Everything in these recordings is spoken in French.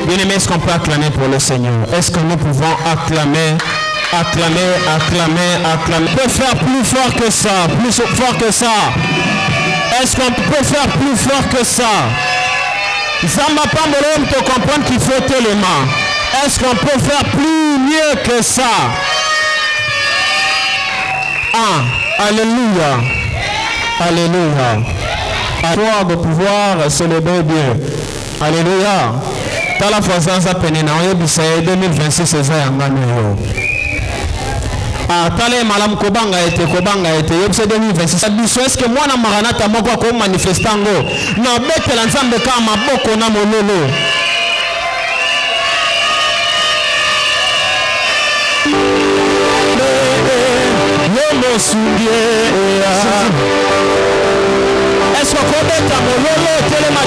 Bien-aimés, est-ce qu'on peut acclamer pour le Seigneur? Est-ce que nous pouvons acclamer? On peut faire plus fort que ça, plus fort que ça. Est-ce qu'on peut faire plus fort que ça? Zamba Pambolom te comprendre qu'il faut tellement. Est-ce qu'on peut faire plus mieux que ça? Ah, alléluia. Alléluia. À toi de pouvoir célébrer Dieu. Alléluia. T'as la fois ça peine na oyebisa 2026 c'est ça ngano. Ah, tale malam kobanga ete yebisa 2026. Biso est-ce que moi na maranata moko ko manifestango na betela nzambe ka maboko na mololo. Est-ce qu'on peut mettre mololo telema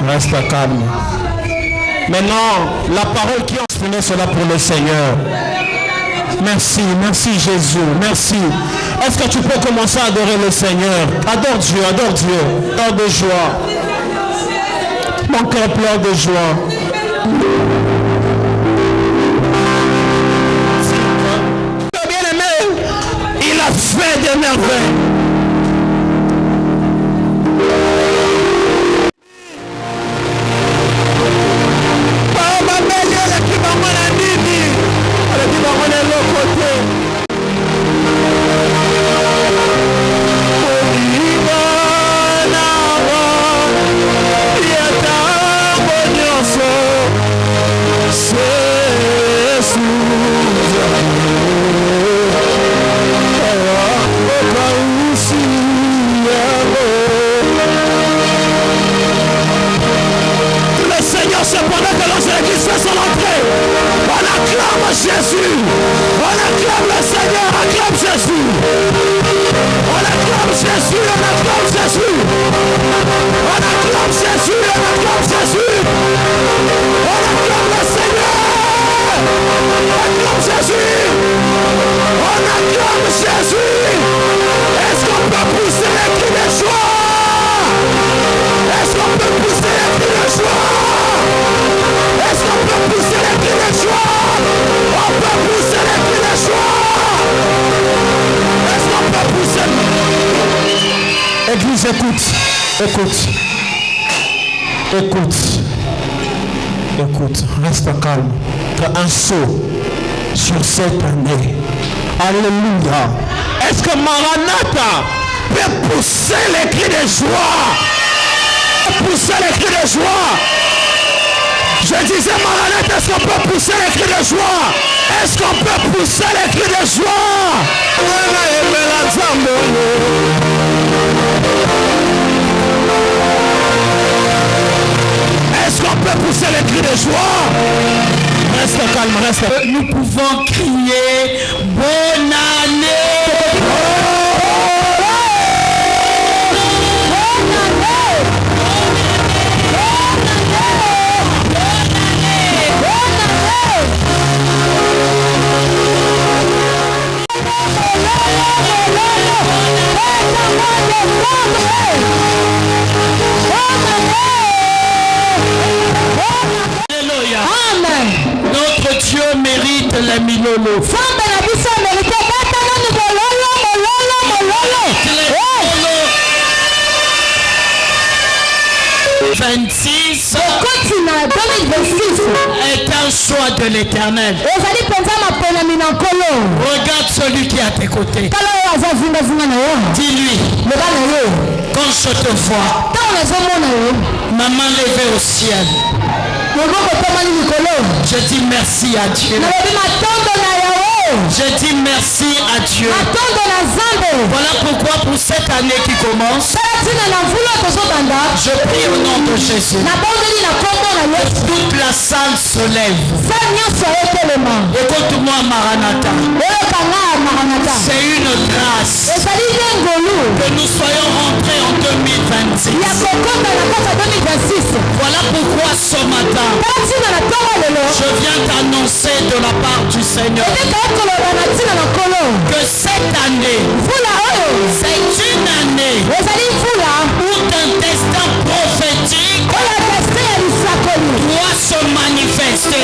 Reste calme. Maintenant, la parole qui est exprimée sera pour le Seigneur. Merci, merci Jésus, merci. Est-ce que tu peux commencer à adorer le Seigneur? Adore Dieu, adore Dieu. Pleure de joie. Mon cœur pleure de joie. Bien aimé, il a fait des merveilles. Église, écoute, reste calme. Un saut sur cette année. Alléluia. Est-ce que Maranatha peut pousser les cris de joie? Pousser les cris de joie. Je disais Maranatha, est-ce qu'on peut pousser les cris de joie? Est-ce qu'on peut pousser les cris de joie? Est-ce qu'on peut pousser les cris de joie? Reste calme, reste. Nous pouvons crier bonne année. Notre Dieu mérite les milolo. 26 est un choix de l'Éternel. Regarde celui qui est à tes côtés. Dis-lui, quand je te vois, ma main levée au ciel, je dis merci à Dieu. Je dis merci à Dieu. Voilà pourquoi pour cette année qui commence, je prie au nom de Jésus. Toute la salle se lève. Écoute-moi Maranatha. C'est une grâce que nous soyons rentrés en 2026. Voilà pourquoi ce matin, je viens t'annoncer de la part du Seigneur que cette année, c'est une année où ton destin prophétique doit se manifester.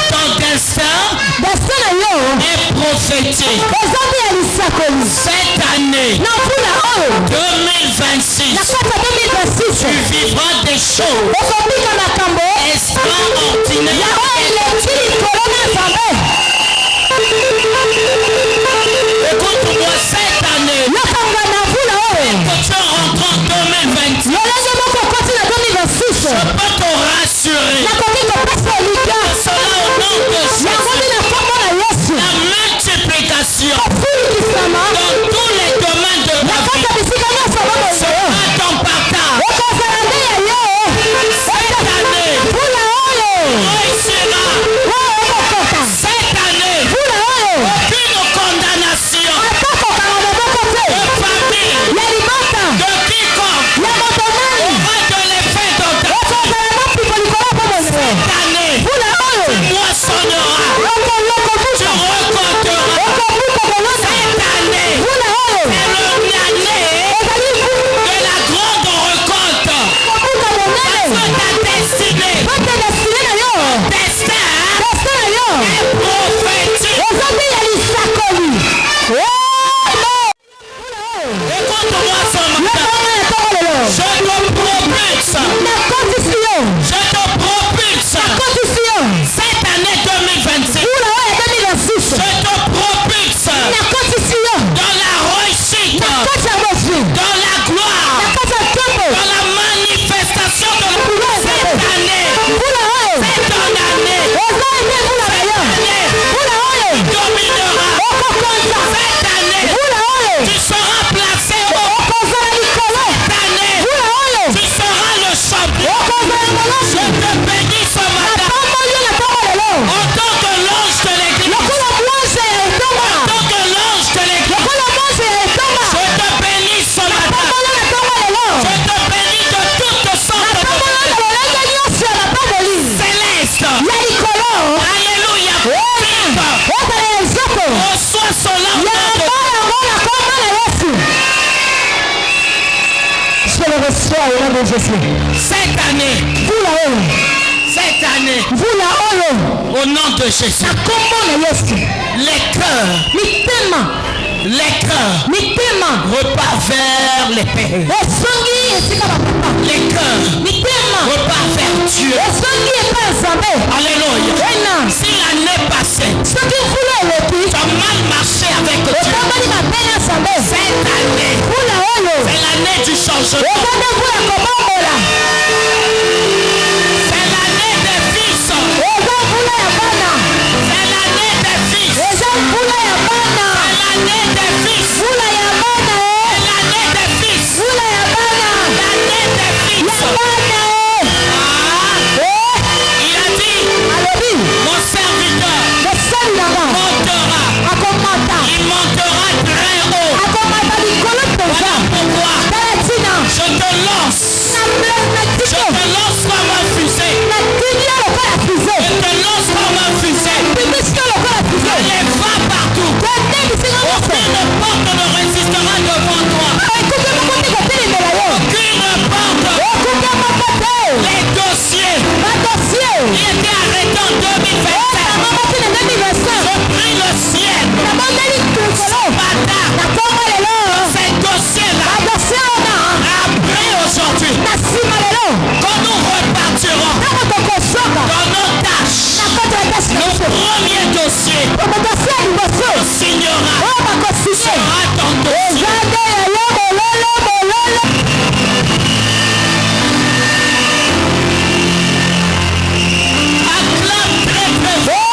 Ton destin est prophétique. Cette année 2026, tu vivras des choses extraordinaires. Écoute-moi, cette année, que tu rentres en 2026, je peux te rassurer. Cela au nom de Jésus. La multiplication dans tous les domaines de la vie sera propulse. Je te propulse. Cette année 2026. Je te propulse. Dans la réussite. Dans la gloire. Dans la manifestation de cette année. C'est ton année. Tu domineras. Cette année. Tu seras placé haut. Cette année. Tu seras le champion. Je te bénis ce matin. En tant que l'ange de l'église. En tant que l'ange de l'église. Je te bénis ce matin. Je te bénis de toute sorte de céleste. Alléluia. Reçois cela. Je le reçois au nom de Jésus. Cette année. Au nom de Jésus. Les cœurs repartent vers les pères. Les cœurs repartent vers Dieu. Alléluia. Si l'année passée, tu as mal marché avec Dieu, cette année, c'est l'année du changement. C'est l'année des fils. C'est l'année des fils. C'est l'année des fils. C'est l'année des fils. L'année des fils. Il a dit, mon serviteur montera. Il montera très haut. Voilà pourquoi je te lance. Je te lance comme un fusée. Je te lance comme un fusée. Allez, va partout. Aucune porte ne résistera devant toi. Aucune porte. Les dossiers qui étaient arrêtés en 2027. Je prie le ciel. Ce matin, ces dossiers-là, après aujourd'hui, quand nous repartirons dans nos tâches, le premier dossier signera sera ton dossier. Acclame très très fort.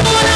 Come on.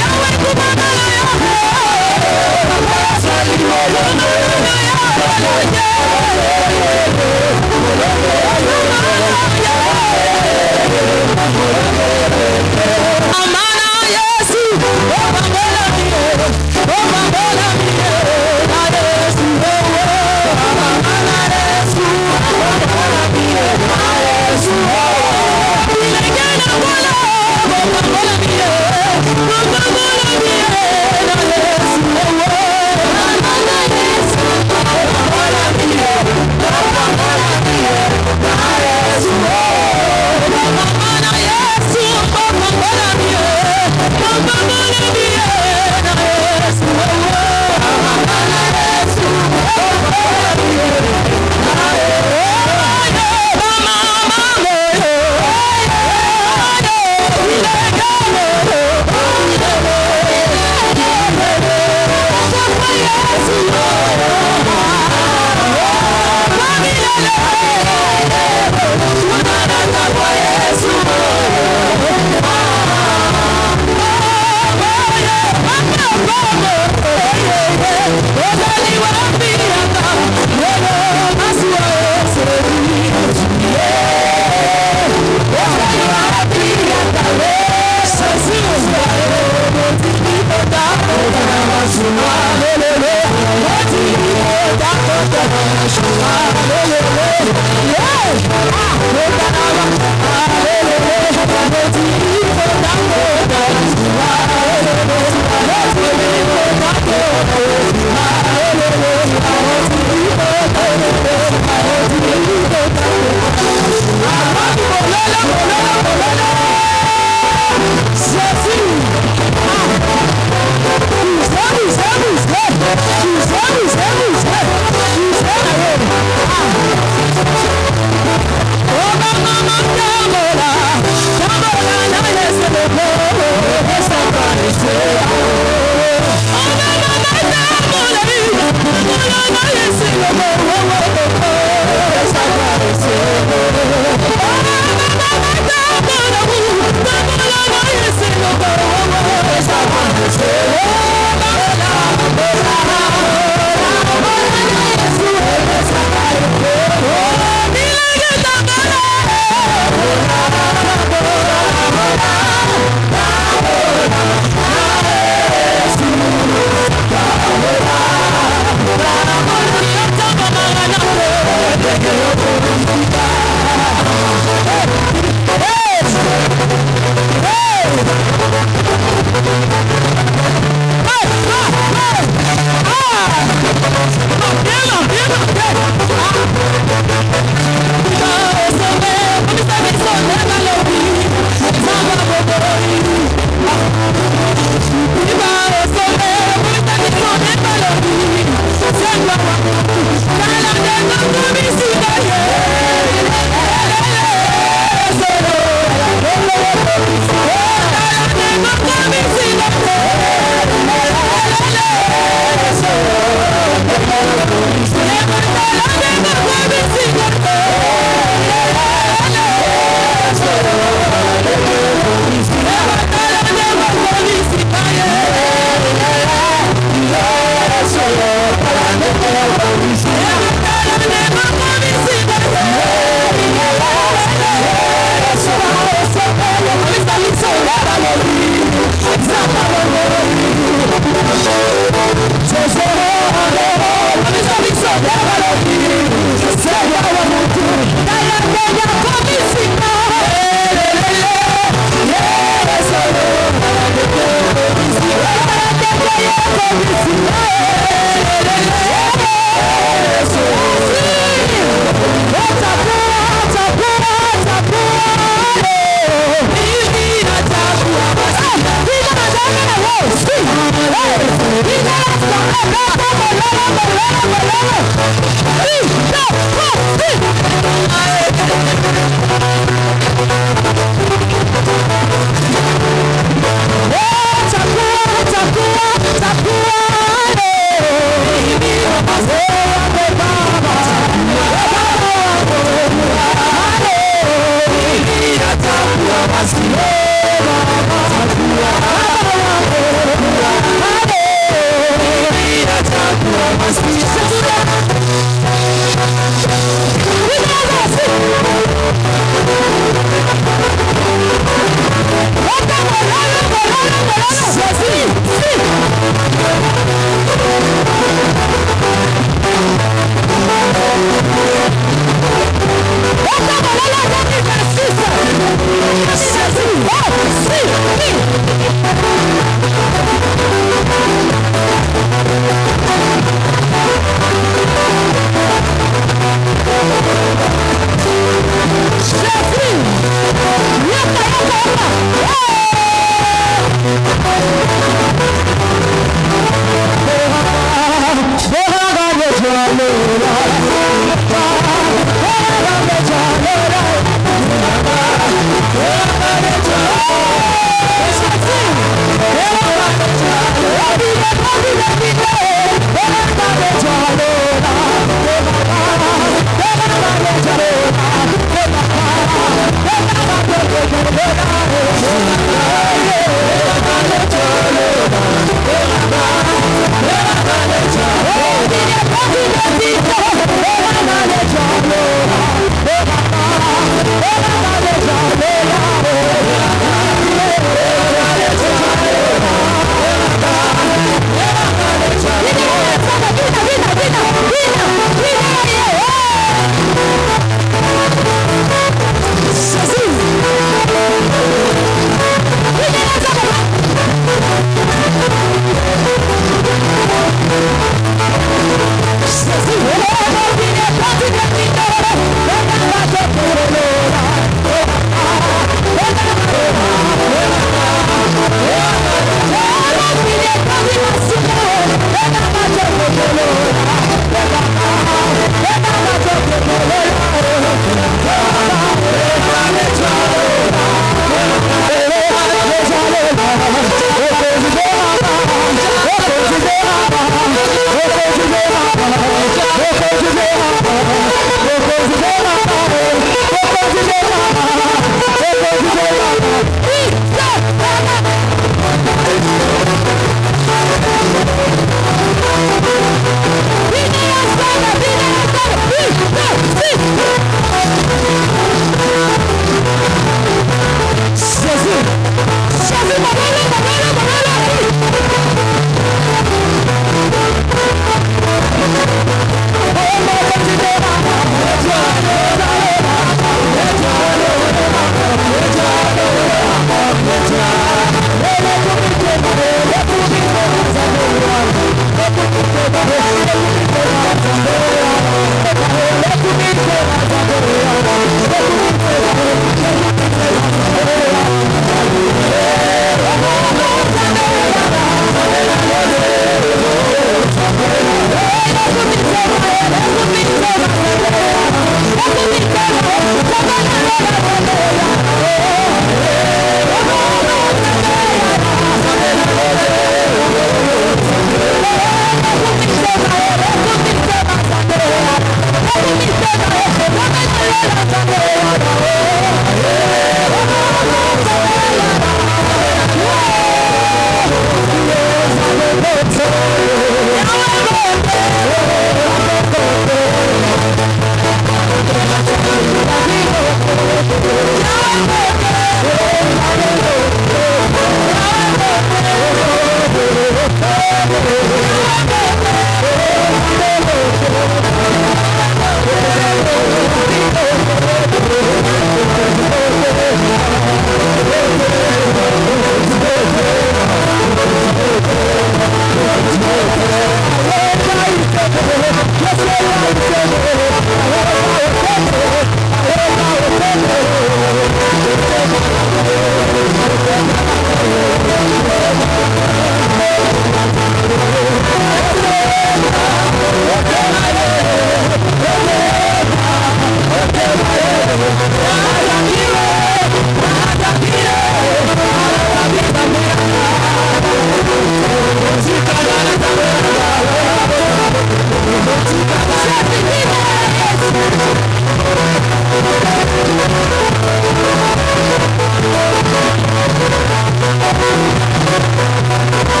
Yahweh,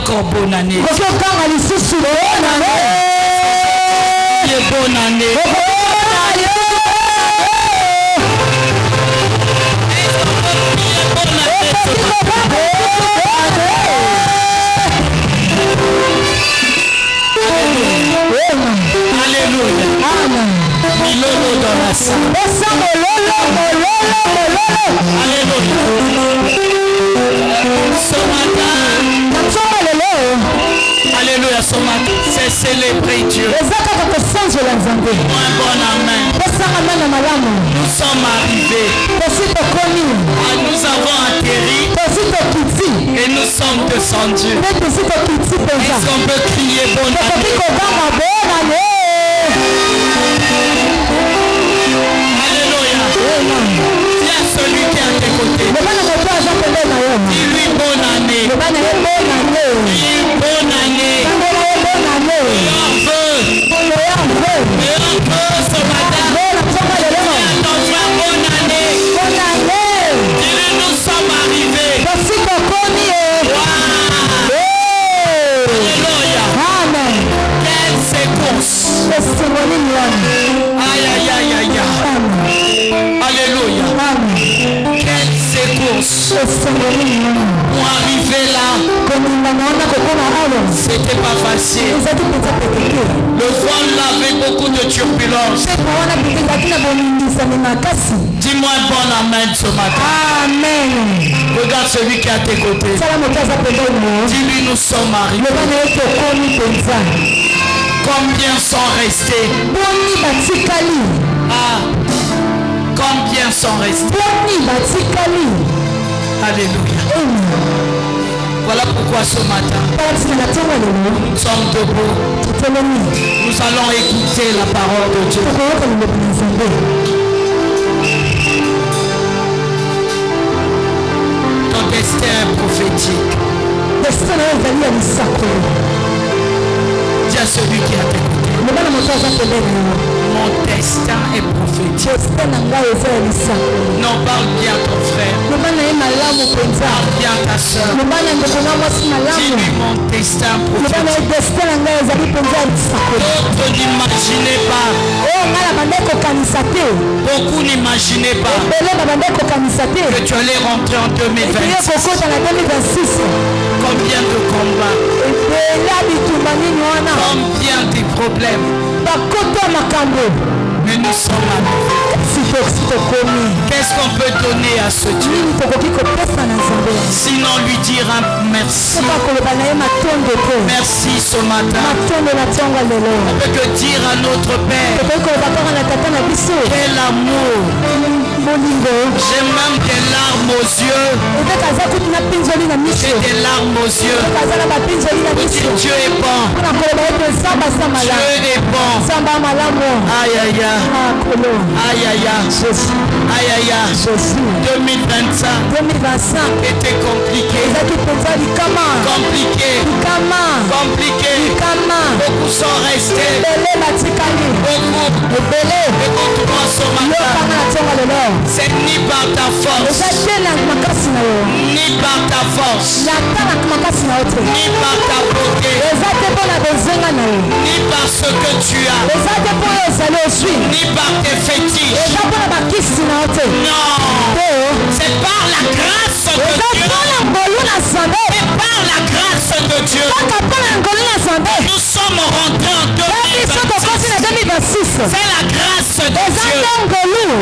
encore bonne année. Bonne année. Alléluia. Milolo dans la salle. Alléluia. Ce matin, alléluia, ce matin, c'est célébrer Dieu. Un bon amen. Nous sommes arrivés. Nous avons atterri. Et nous sommes descendus. Est-ce qu'on peut crier bonne année? Alléluia. Dis à celui qui est à tes côtés. Dis-lui bonne année. Dis bonne année. Meilleur vœu ce matin. Dis à ton frère bonne année. Dis-lui nous sommes arrivés. Alléluia. Quelle séquence. Aïe aïe aïe aïe aïe. Alléluia. Quelle séquence. Pour arriver là, c'était pas facile. Le vol avait beaucoup de turbulences. Dis-moi un bon amen ce matin. Amen. Regarde celui qui est à tes côtés. Dis-lui nous sommes arrivés. Combien sont restés? Ah, combien sont restés? Alléluia. Voilà pourquoi ce matin, nous sommes debout. Nous allons écouter la parole de Dieu. Ton destin est prophétique. Dis à celui qui est à tes côtés. Mon destin est prophétique. Non, parle bien à ton frère. Parle bien à ta soeur. Dis-lui mon destin prophétique. D'autres n'imaginaient pas. Beaucoup n'imaginaient pas que tu allais rentrer en 2026. Combien de combats, combien de problèmes, mais nous sommes arrivés. Qu'est-ce qu'on peut donner à ce Dieu? Sinon lui dire un merci. Merci ce matin. On peut que dire à notre Père, quel amour, J'ai même des larmes aux yeux. J'ai des larmes aux yeux. Dieu est bon. Dieu est bon. Aïe aïe aïe. Aïe aïe aïe. Aïe aïe aïe. 2025 était compliqué. Compliqué. Beaucoup sont restés. Beaucoup trois ce matin. C'est ni par ta force, ni par ta force, ni par ta beauté, ni par ce que tu as, ni par tes fétiches. Non, c'est par la grâce de Dieu. C'est par la grâce de Dieu. Nous sommes rentrés en 2026. C'est la grâce de Dieu.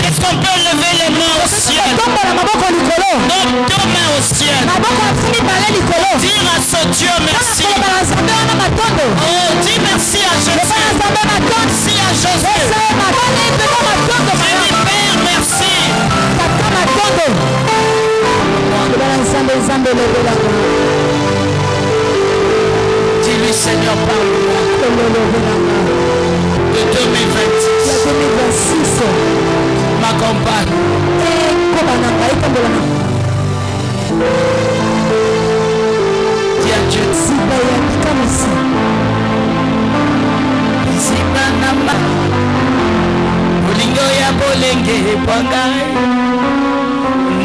Est-ce qu'on peut lever les mains au ciel? Nos deux mains au ciel. Dire à ce Dieu merci. Oh, dis merci à Jésus. Merci à Jésus. Père, merci. Dis-lui, Seigneur, parle-moi. De 2026. M'accompagne. Dis à Dieu. Sibanama. Bolingo ya bolenge bangai.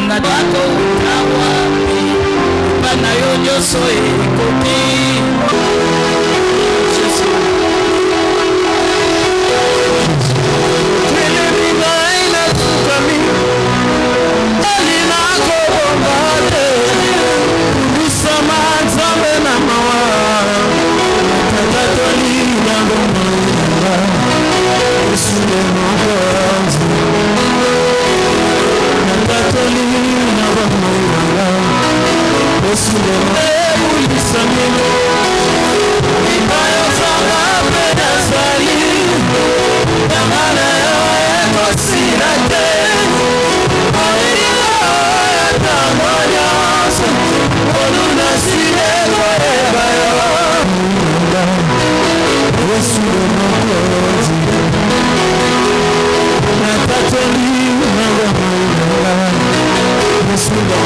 Nadako utawapi. Banayo nyoso ekoki.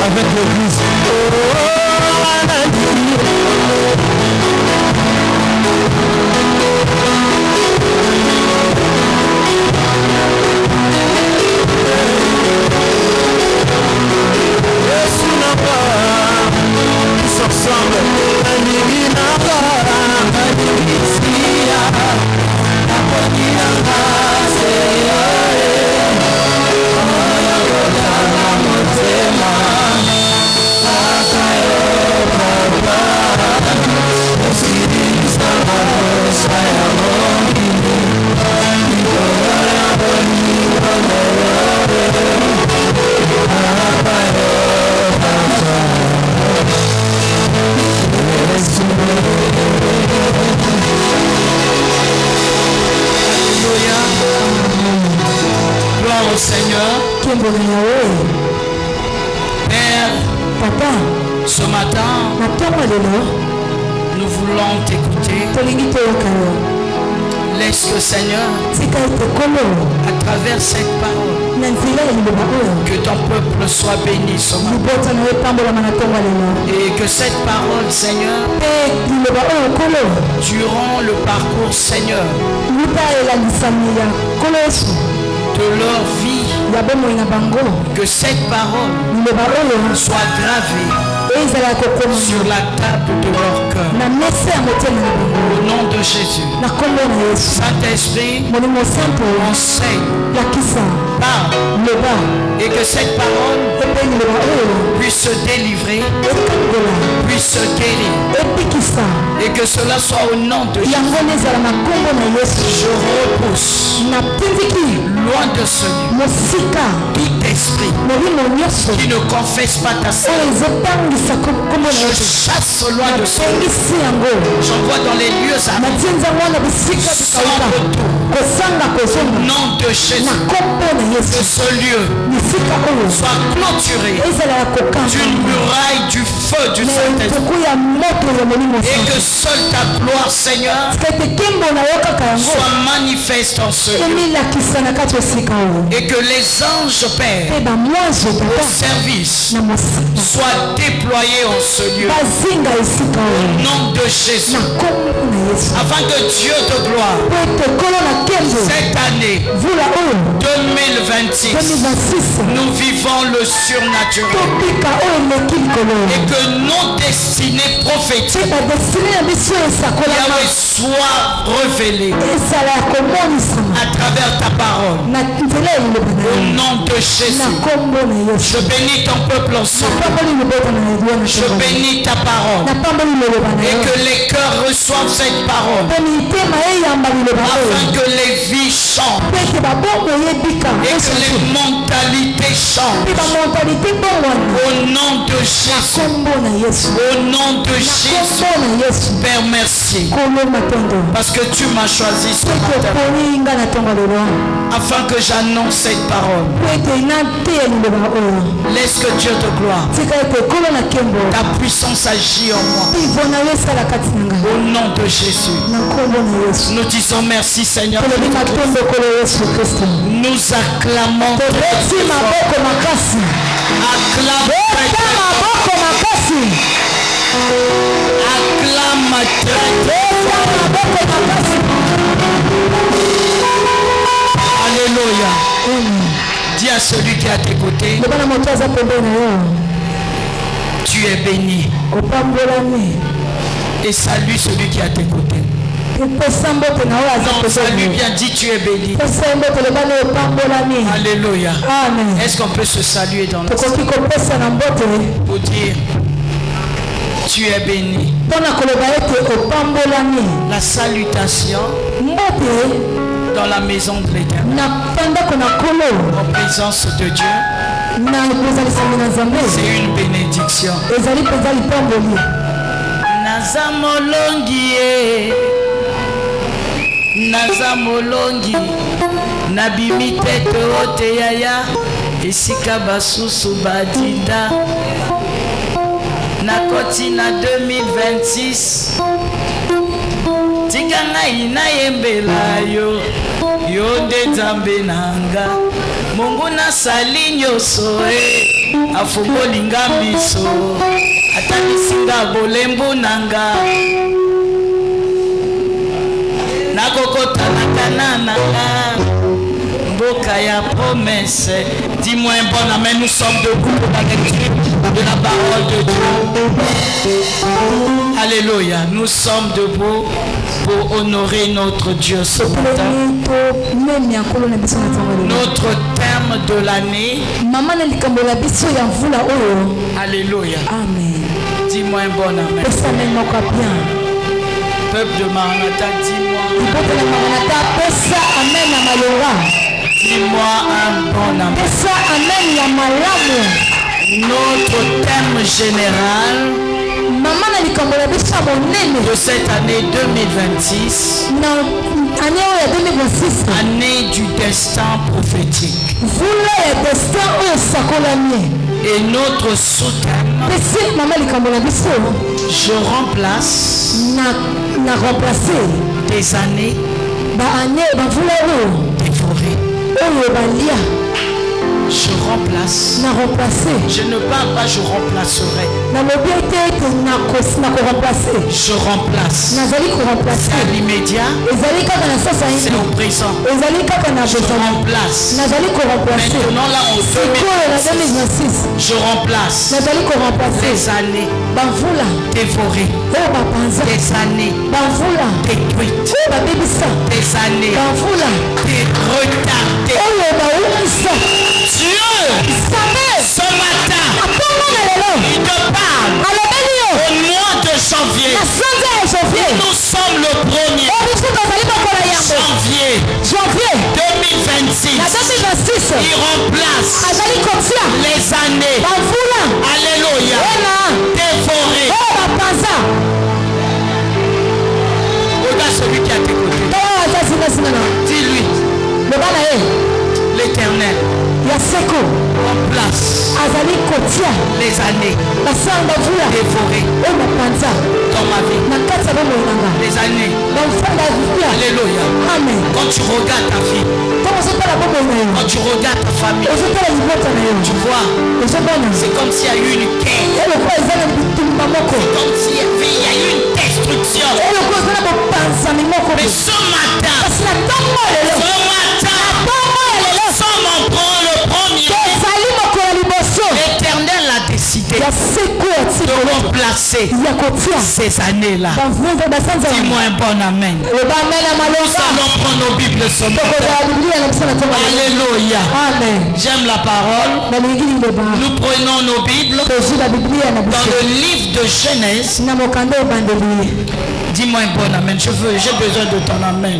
Avec l'église. Père, Papa, ce matin, nous voulons t'écouter. Laisse le Seigneur, à travers cette parole, que ton peuple soit béni ce matin. Et que cette parole, Seigneur, durant le parcours, Seigneur, de leur vie, que cette parole soit gravée sur la table de leur cœur. Au nom de Jésus. Saint-Esprit, enseigne, parle, et que cette parole puisse se délivrer, puisse se guérir, et que cela soit au nom de Jésus. Je repousse loin de ce lieu tout esprits qui ne confessent pas ta sainteté, je chasse loin de ce lieu. J'envoie dans les lieux arabes. Au nom de Jésus, que ce lieu soit clôturé d'une muraille du feu du Saint-Esprit, et que seule ta gloire, Seigneur, soit manifeste en ce lieu, et que les anges, Père, au service soient déployés en ce lieu, au nom de Jésus, afin que Dieu de gloire, cette année 2026, nous vivons le surnaturel, et que nos destinées prophétiques, Yahweh, soient révélées à travers ta parole. Au nom de Jésus, je bénis ton peuple en ce lieu. Je bénis ta parole, et que les cœurs reçoivent cette parole, afin que les vies changent, et que les mentalités changent. Au nom de Jésus, au nom de Jésus, Père, merci, parce que tu m'as choisi ce matin, afin que j'annonce cette parole. Laisse que Dieu te gloire, ta puissance agit en moi. Au nom de Jésus, nous disons merci, Seigneur. Nous acclamons. Acclame Alléluia. Dis à celui qui est à tes côtés, tu es béni. Et salue celui qui est à tes côtés. Non, salut bien, dis tu es béni. Alléluia. Est-ce qu'on peut se saluer dans le pour dire tu es béni? La salutation dans la maison de l'Éternel, en présence de Dieu, c'est une bénédiction. Nazamolongi nabimi tete ote yaya esika basusu badinda nakoti na 2026 tika ngai nayembela yo nde nzambe nanga Mungu nasali nyonso afungolinga miso atanisinga bolembu nanga nakokotana mboka ya promesse. Dis-moi un bon amen. Nous sommes debout pour la lecture de la parole de Dieu. Alléluia. Nous sommes debout pour honorer notre Dieu ce matin. Notre terme de l'année. Alléluia. Amen. Dis-moi un bon amen. Peuple de Maranatha, dis-moi. Dis-moi un bon amen. Notre thème général de cette année 2026, année du destin prophétique. Et notre sous-thème, je remplace des années dévorées. Je remplace. Je ne parle pas, je remplacerai. Je remplace. C'est à l'immédiat. C'est au présent. Je remplace. Maintenant là en 2026, je remplace les années dévorées, des années détruites, des années retardées. Dieu, ce matin, il te parle au mois de janvier. Nous sommes le 1er janvier 2026. Il remplace les années dévorées dans ma vie. Les années. Alléluia. Quand tu regardes ta vie, quand tu regardes ta famille, tu vois, c'est comme s'il y a eu une guerre. C'est comme s'il y a eu une destruction. Mais ce matin, nous sommes en le premier. L'Éternel a décidé de remplacer ces années-là. Dis-moi un bon amen. Nous allons prendre nos Bibles ce matin. Alléluia. J'aime la parole. Nous prenons nos Bibles dans le livre de Genèse. Dis-moi un bon amen. J'ai besoin de ton amen.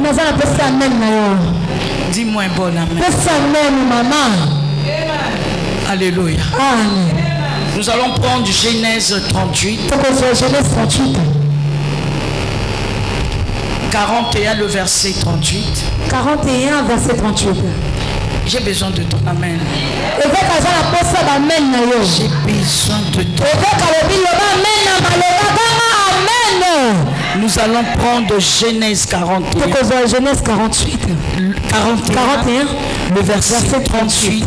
Dis-moi un bon amen. Alléluia. Nous allons prendre Genèse 38. 41, le verset 38. 41, verset 38. J'ai besoin de ton amen. J'ai besoin de ton amen. Nous allons prendre Genèse 41. Genèse 48. 41. Le verset 38.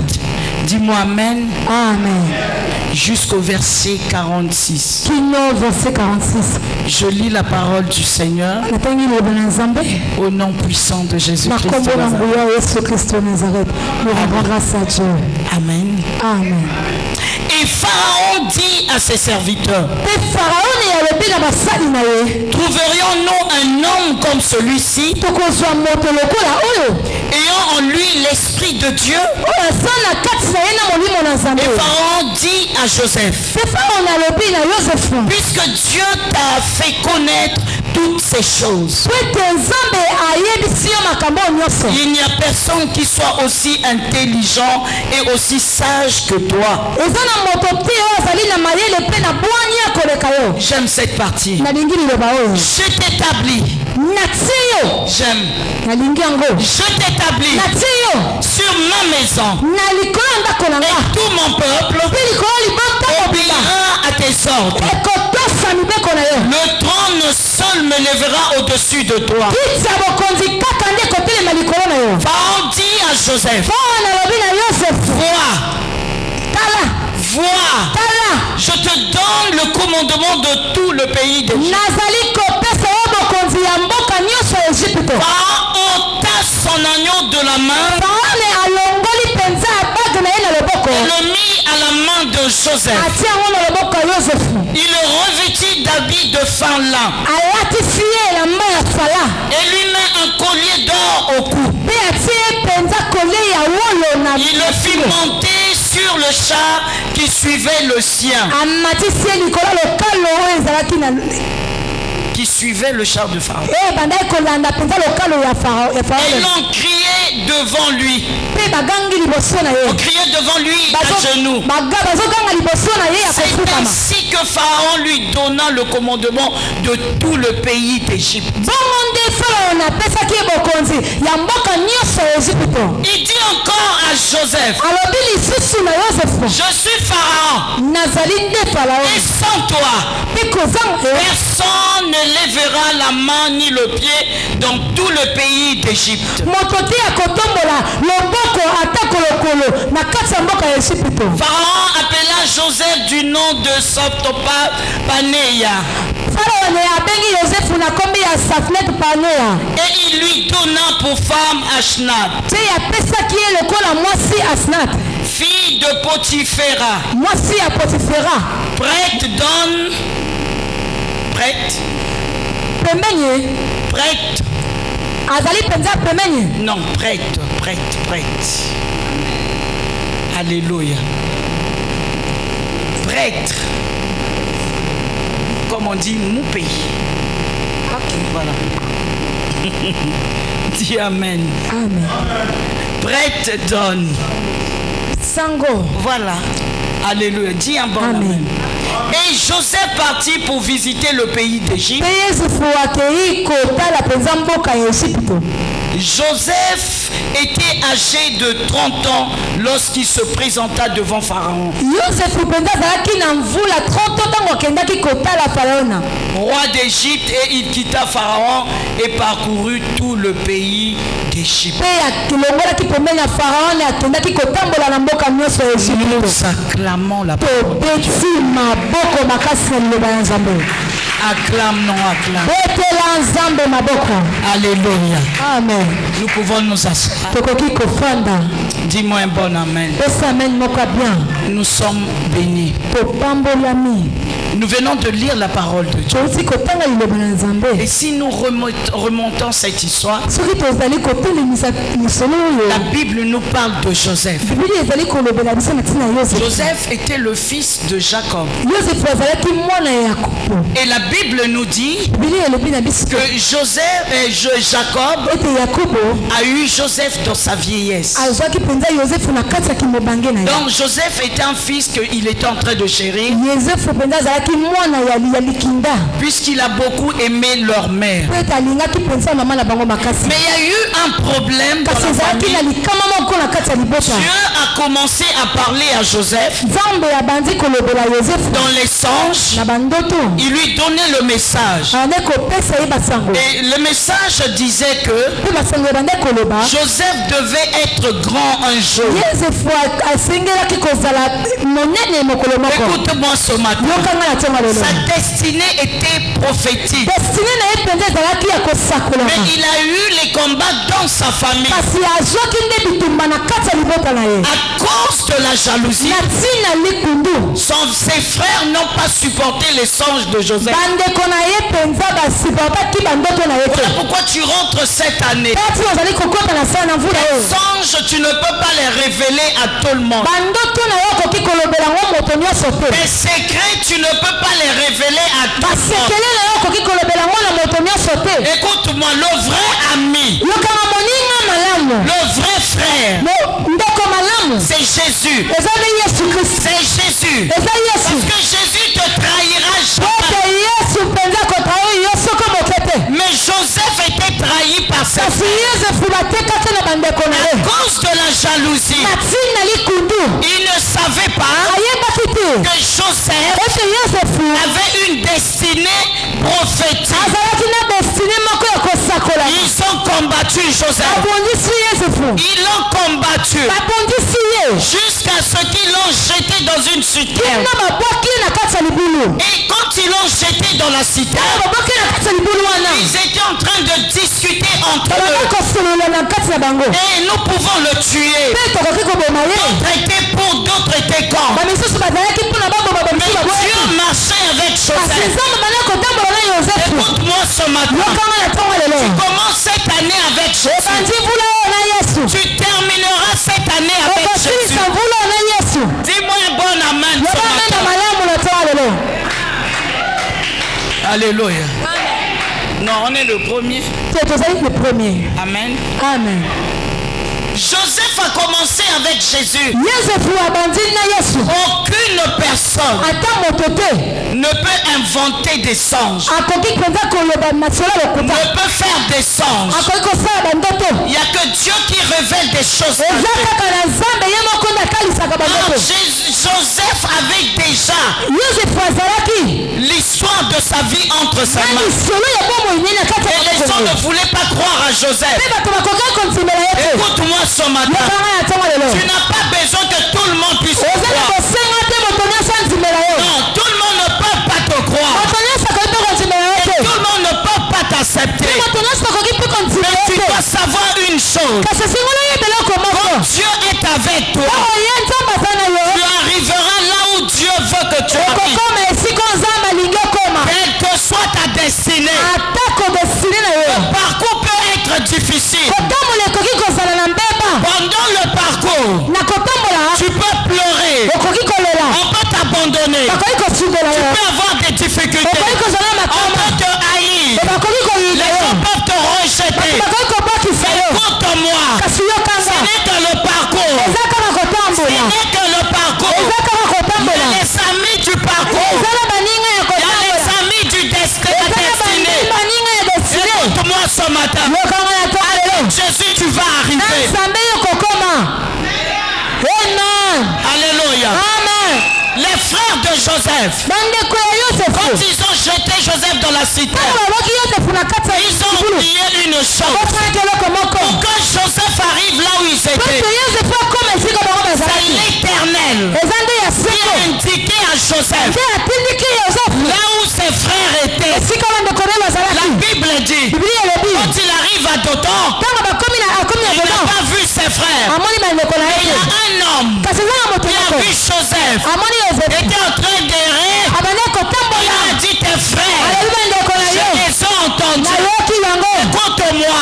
Dis-moi amen. Amen. Jusqu'au verset 46. Verset 46. Je lis la parole du Seigneur au nom puissant de Jésus-Christ de Nazareth. Amen. Amen. Et Pharaon dit à ses serviteurs, trouverions-nous un homme comme celui-ci, ayant en lui l'esprit de Dieu? Et Pharaon dit à Joseph, puisque Dieu t'a fait connaître toutes ces choses, il n'y a personne qui soit aussi intelligent et aussi sage que toi. J'aime cette partie. Je t'établis. J'aime. Je t'établis sur ma maison. Et tout mon peuple obéira à tes ordres. Le trône seul me lèvera au-dessus de toi. Pharaon dit à Joseph, vois, je te donne le commandement de tout le pays d'Égypte. Pharaon ôta son agneau de la main et le mit à la main de Joseph. Il le revêtit d'habits de fin lin et lui met un collier d'or au cou. Il le fit monter sur le char qui suivait le sien. Qui suivait le char de Pharaon. Et l'on criait devant lui. On criait devant lui à genoux. C'est ainsi que Pharaon lui donna le commandement de tout le pays d'Égypte. Il dit encore à Joseph, je suis Pharaon. Et sans toi, personne ne lèvera la main ni le pied dans tout le pays d'Égypte. Pharaon appela Joseph du nom de Soptopaneia. Et il lui donna pour femme Ashnat, fille de Potiphera. Prête donne. Prête. Non, prête. Alléluia. Prêtre. Comme on dit, mon pays. Ok, voilà. Dis amen. Amen. Prête donne. Sango. Voilà. Alléluia. Dis un bon amen. Et Joseph partit pour visiter le pays d'Égypte. Joseph était âgé de 30 ans lorsqu'il se présenta devant Pharaon. Roi d'Égypte, et il quitta Pharaon et parcourut tout le pays d'Égypte. Nous acclamons la parole. Acclame, non acclame. Alléluia. Amen. Nous pouvons nous asseoir. Dis-moi un bon amen. Nous sommes bénis. Nous venons de lire la parole de Dieu. Et si nous remontons cette histoire, la Bible nous parle de Joseph. Joseph était le fils de Jacob. Et la Bible nous dit que Jacob a eu Joseph dans sa vieillesse. Donc Joseph était un fils qu'il était en train de chérir, puisqu'il a beaucoup aimé leur mère. Mais il y a eu un problème dans la famille. Dieu a commencé à parler à Joseph dans les songes. Il lui donnait le message. Et le message disait que Joseph devait être grand un jour. Écoute-moi ce matin. Sa destinée était prophétique. Mais il a eu les combats dans sa famille. À cause de la jalousie, ses frères n'ont pas supporté les songes de Joseph. Voilà pourquoi tu rentres cette année. Les songes, tu ne peux pas les révéler à tout le monde. Les secrets, tu ne peux pas les révéler à tout le monde. Écoute-moi, le vrai ami, le vrai frère, c'est Jésus. C'est Jésus. Parce que Jésus te trahira jamais. Mais Joseph était trahi par sa frère. À cause de la jalousie, il ne savait pas que Joseph avait une destinée prophétique. Ils ont combattu Joseph. Ils l'ont combattu jusqu'à ce qu'ils l'ont jeté dans une citerne. Et quand ils l'ont jeté dans la citerne, ils étaient en train de discuter entre eux. Et nous pouvons le tuer. D'autres étaient pour, d'autres étaient contre. Mais Dieu marchait avec Joseph. Écoute-moi ce matin. Tu commences cette année avec Jésus. Tu termineras cette année avec Jésus. Dis-moi un bon amen ce matin. Alléluia. Non, on est le premier. Amen. Amen. Joseph a commencé avec Jésus. Aucune personne ne peut inventer des songes. Ne peut faire des songes. Il n'y a que Dieu qui révèle des choses. Joseph avait déjà l'histoire de sa vie entre ses mains. Et les gens ne voulaient pas croire à Joseph. Écoute-moi ce matin. Tu n'as pas besoin que tout le monde puisse te croire. Non, tout le monde ne peut pas te croire. Et tout le monde ne peut pas t'accepter. Mais tu dois savoir une chose. Quand Dieu est avec toi, tu arriveras là où Dieu veut que tu arrives. Quelle que soit ta destinée, le parcours peut être difficile. Pendant le parcours, tu peux pleurer. On peut t'abandonner. Tu peux avoir des difficultés. On peut te haïr. Les gens peuvent te rejeter. Écoute-moi. Ce n'est que le parcours. Ce n'est que le parcours. Il y a les amis du parcours. Il y a les amis du destin. Écoute-moi ce matin. Jésus, tu vas arriver. Alléluia. Amen. Les frères de Joseph, quand ils ont jeté Joseph dans la cité, ils ont oublié une chose. Pour que Joseph arrive là où ils étaient, c'est l'Éternel qui a indiqué à Joseph là où ses frères étaient. La Bible dit, quand il arrive à Dothan, il n'a pas vu ses frères. Il y a un homme qui a vu Joseph était en train d'errer. Il a dit, tes frères, je les ai entendus. Écoute-moi,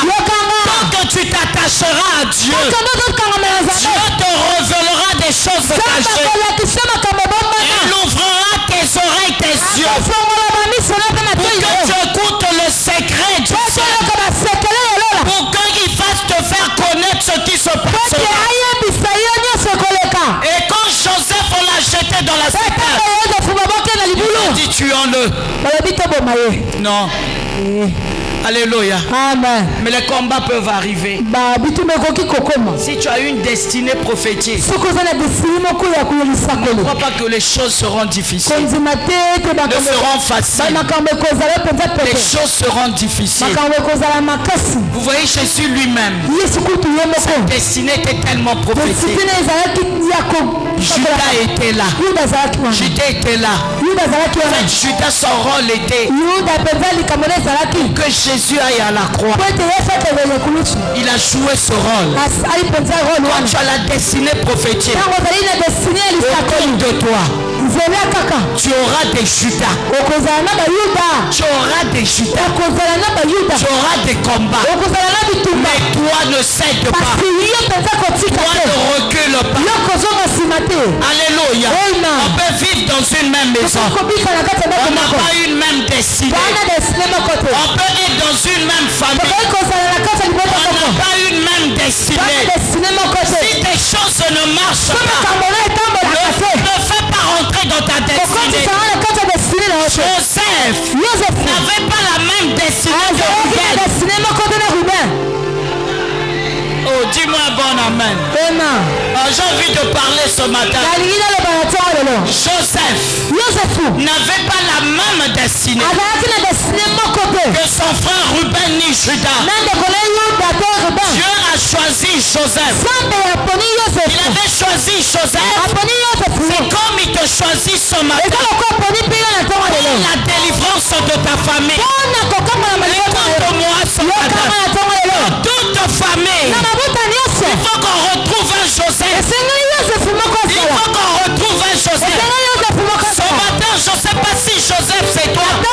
tant que tu t'attacheras à Dieu, Dieu te révélera des choses cachées. Il ouvrira tes oreilles, tes yeux, pour que tu écoutes le secret du ciel, pour qu'il fasse te faire connaître ce qui se passe. Et quand Joseph on l'a jeté dans la cité, il a dit, tuons-le. Non. Alléluia. Amen. Mais les combats peuvent arriver. Si tu as une destinée prophétique, ne crois pas que les choses seront difficiles. Ne seront faciles. Les choses seront difficiles. Vous voyez Jésus lui-même, sa destinée était tellement prophétique. Judas était là. Judas était là. En fait, Judas, son rôle était que Jésus aille à la croix. Il a joué ce rôle. Quand tu as la destinée prophétique autour de toi, tu auras des Judas. Tu auras des Judas. Tu auras des combats. Mais toi ne cède pas. Toi ne recule pas. Alléluia. On peut vivre dans une même maison. On n'a pas une même destinée. On peut être dans une même famille. On n'a pas une même destinée. Si tes choses ne marchent pas, ne fais pas rentrer dans ta destinée. Joseph n'avait pas la même destinée que Ruben. Oh, dis-moi bon amen. J'ai envie de parler ce matin. Joseph n'avait pas la même destinée que son frère Ruben ni Judas. Dieu a choisi Joseph. Il avait choisi Joseph. C'est comme il te choisit ce matin pour la délivrance de ta famille. Écoute-moi ce matin. Dans toute famille, il faut qu'on retrouve un Joseph. Il faut qu'on retrouve un Joseph. Ce matin, je ne sais pas si Joseph c'est toi. Je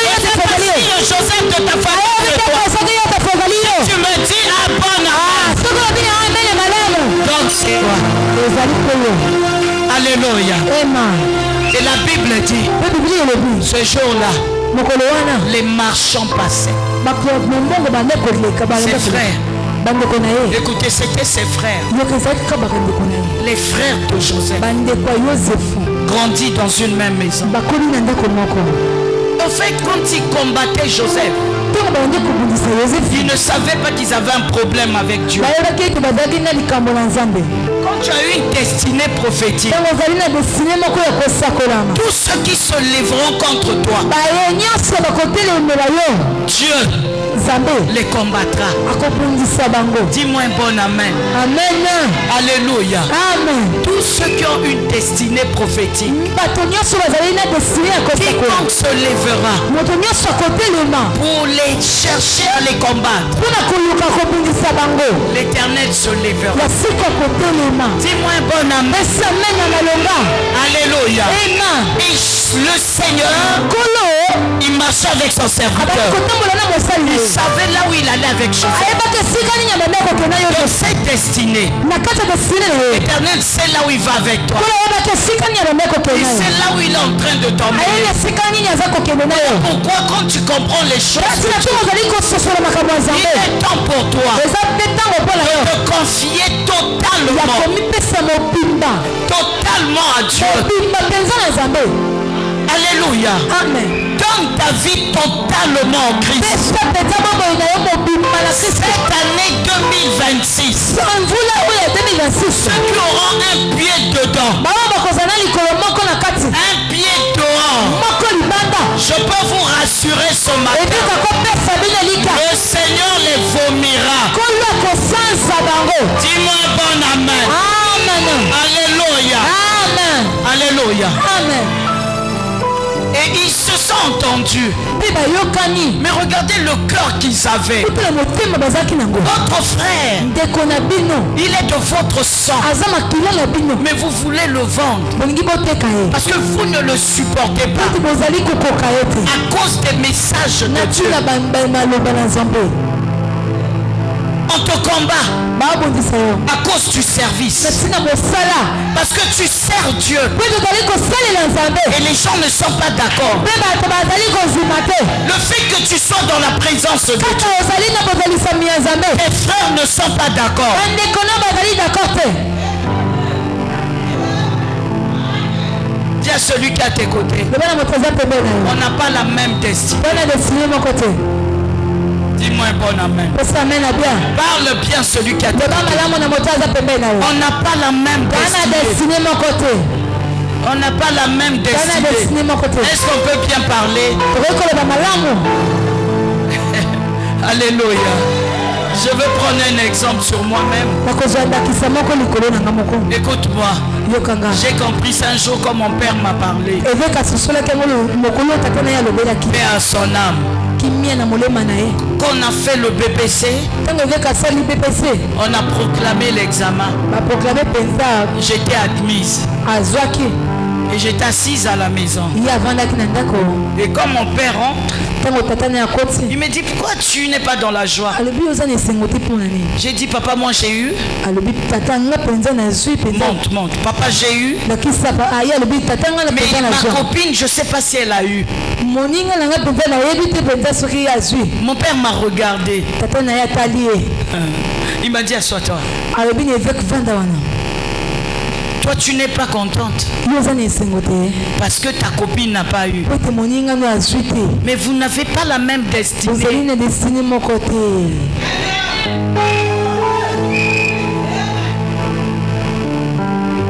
ne sais pas si le Joseph de ta famille c'est toi. Si tu me dis ah bon, donc c'est toi. Alléluia. Et la Bible dit, ce jour-là, les marchands passaient. Ses frères. Écoutez, c'était ses frères. Les frères de Joseph. Grandis dans une même maison. En fait, quand ils combattaient Joseph, ils ne savaient pas qu'ils avaient un problème avec Dieu. Quand tu as une destinée prophétique, tous ceux qui se lèveront contre toi, Dieu les combattra. Dis-moi un bon amen. Amen. Alléluia. Amen. Tous ceux qui ont une destinée prophétique, quiconque se lèvera pour les chercher à les combattre, l'Éternel se lèvera. Dis-moi un bon amen. Alléluia. Et le Seigneur, il marchait avec son serviteur. Il savait là où il allait avec Joseph. Donc cette destinée, l'Éternel sait là où il va avec toi. Il sait là où il est en train de t'emmener. Pourquoi quand tu comprends les choses, il est temps pour toi de te confier totalement à Dieu. Alléluia. Amen. Donne ta vie totalement en Christ. Cette année 2026, ceux qui auront un pied dedans, un pied dehors, je peux vous rassurer ce matin, le Seignor les vomira. Dis-moi bon amen. Alléluia. Alléluia. Et ils se sont entendus. Mais regardez le cœur qu'ils avaient. Votre frère, il est de votre sang. Mais vous voulez le vendre. Parce que vous ne le supportez pas. À cause des messages de Dieu. On te combat à cause du service. Parce que tu sers Dieu. Et les gens ne sont pas d'accord. Le fait que tu sois dans la présence de Dieu, tes frères ne sont pas d'accord. Dis à celui qui est à tes côtés, on n'a pas la même destinée. Dis-moi un bon amen. Parle bien celui qui a dit. On n'a pas la même destinée. On n'a pas la même destinée. Est-ce qu'on peut bien parler? Alléluia. Je veux prendre un exemple sur moi-même. Écoute-moi. J'ai compris ça un jour quand mon père m'a parlé. Mais à son âme. Quand on a fait le BPC, on a proclamé l'examen. J'étais admise. Et j'étais assise à la maison. Et quand mon père rentre, il me dit pourquoi tu n'es pas dans la joie? J'ai dit papa, moi j'ai eu. Monte. Papa, j'ai eu. Mais ma copine, je ne sais pas si elle a eu. Mon père m'a regardé. Il m'a dit assois-toi. Toi, tu n'es pas contente parce que ta copine n'a pas eu. Mais vous n'avez pas la même destinée.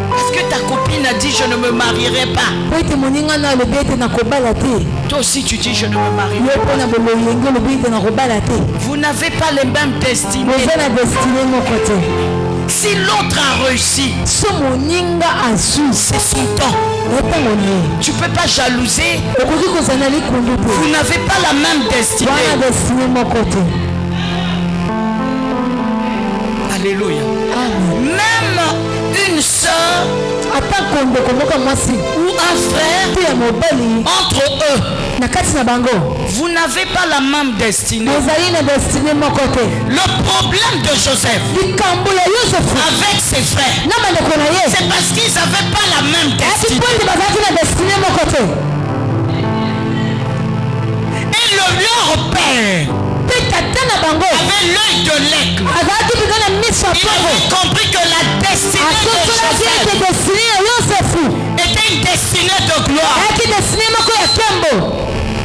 Parce que ta copine a dit je ne me marierai pas. Toi aussi tu dis je ne me marierai pas. Vous n'avez pas les mêmes destinées. Si l'autre a réussi, c'est son temps. Tu ne peux pas jalouser. Vous n'avez pas la même destinée. Alléluia. Même une soeur ou un frère, entre eux, vous n'avez pas la même destinée. Le problème de Joseph avec ses frères, c'est parce qu'ils n'avaient pas la même destinée. Et leur père avait l'œil de l'aigle. Il avait compris que la destinée de Joseph était une destinée de gloire.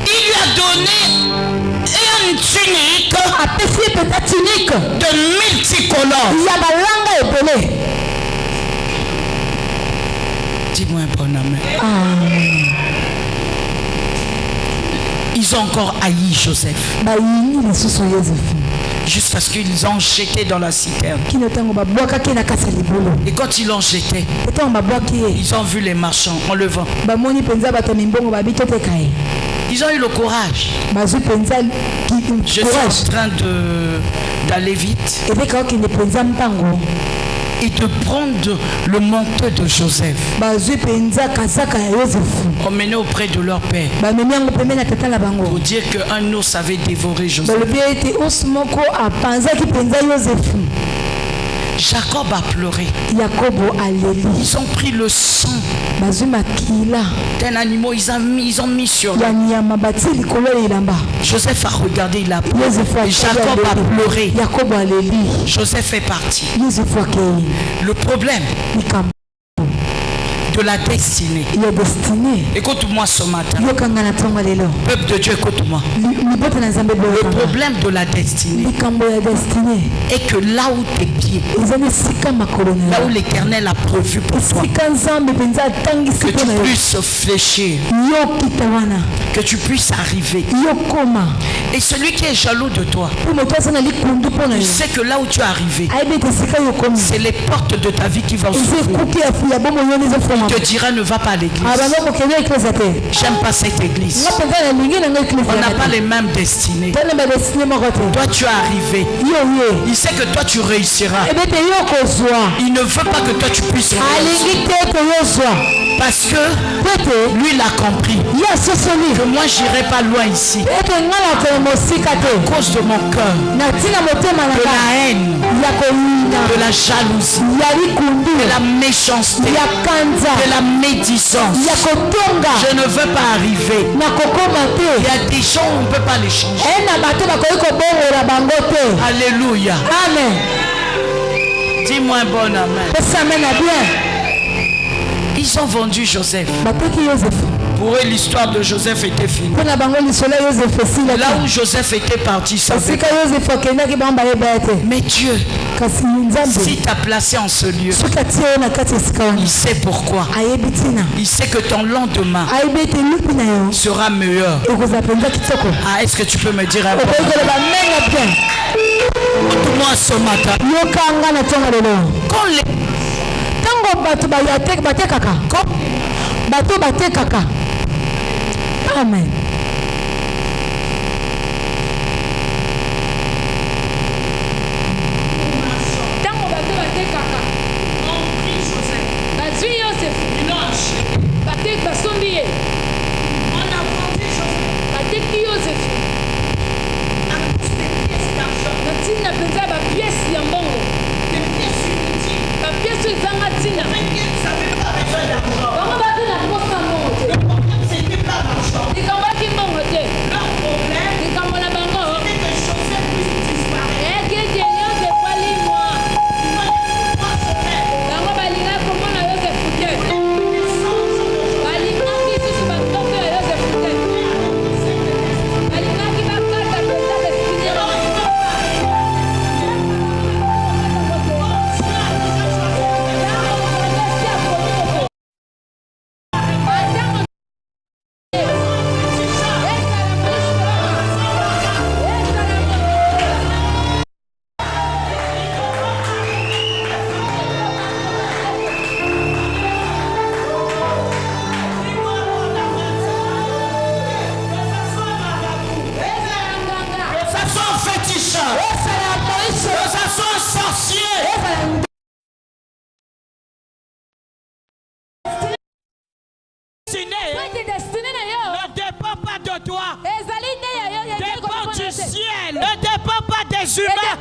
Il lui a donné une tunique de multicolores. Dis-moi un bon amen. Ils ont encore haï Joseph. Juste parce qu'ils ont jeté dans la citerne. Et quand ils l'ont jeté, ils ont vu les marchands en levant. Ils ont eu le courage. Je suis en train d'aller vite et de prendre le manteau de Joseph, emmené auprès de leur père, pour dire qu'un ours avait dévoré Joseph. Jacob a pleuré. Ils ont pris le sang d'un animal, ils ont mis sur lui. Joseph a regardé, il a pleuré. Jacob a pleuré. Joseph est parti. Le problème de la destinée. Il est destiné. Écoute-moi ce matin. Le Peuple de Dieu, écoute-moi. Le problème de la destinée est que là où tes pieds, là où l'Éternel a prévu pour toi, que tu puisses fléchir, que tu puisses arriver. Et celui qui est jaloux de toi, il sait que là où tu es arrivé, c'est les portes de ta vie qui vont s'ouvrir. Il te dira ne va pas à l'église. J'aime pas cette église. On n'a pas les mêmes destinées. Toi tu es arrivé. Il sait que toi tu réussiras. Il ne veut pas que toi tu puisses réussir. Parce que lui il a compris que moi j'irai pas loin ici. À cause de mon cœur, de la haine, de la jalousie, de la méchanceté, de la médisance. Je ne veux pas arriver. Il y a des gens où on ne peut pas les changer. Alléluia. Amen. Dis-moi un bon amen. Ils ont vendu Joseph. Pour eux, l'histoire de Joseph était finie. Là où Joseph était parti, ça fait. Mais Dieu, s'il t'a placé en ce lieu, il sait pourquoi. Il sait que ton lendemain sera meilleur. Ah, est-ce que tu peux me dire un peu? Moi ce matin, quand les Amen. ne dépend pas de toi. Dépend du ciel. Ne dépend pas des humains.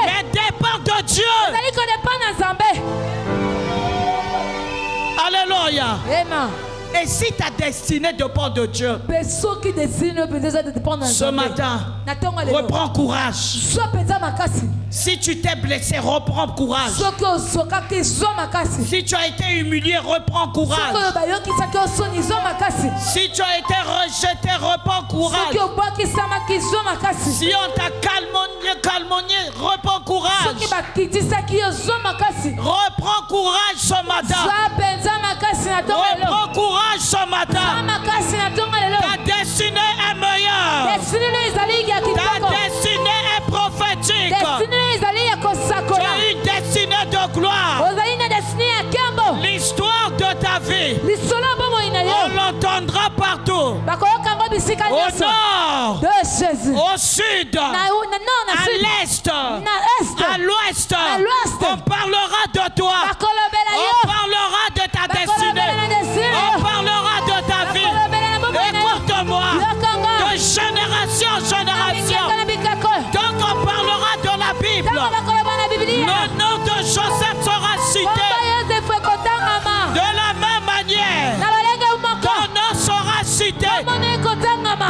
Mais dépend de Dieu. Alléluia. Et si ta destinée dépend de Dieu, ce matin, reprends courage. Si tu t'es blessé, reprends courage. Si tu as été humilié, reprends courage. Si tu as été rejeté, reprends courage. Si on t'a calmonié, reprends courage. Reprends courage ce matin. Reprends courage ce matin. Ta destinée est meilleure. Ta destinée est prophétique. Tu as une destinée de gloire. L'histoire de ta vie, on l'entendra partout. Au nord, au sud, à l'est, à l'ouest, on parlera de toi. On parlera de ta destinée. On parlera de ta vie. Écoute-moi, de génération en génération. Donc on parlera de la Bible. Le nom de Joseph sera cité. De la même manière, ton nom sera cité.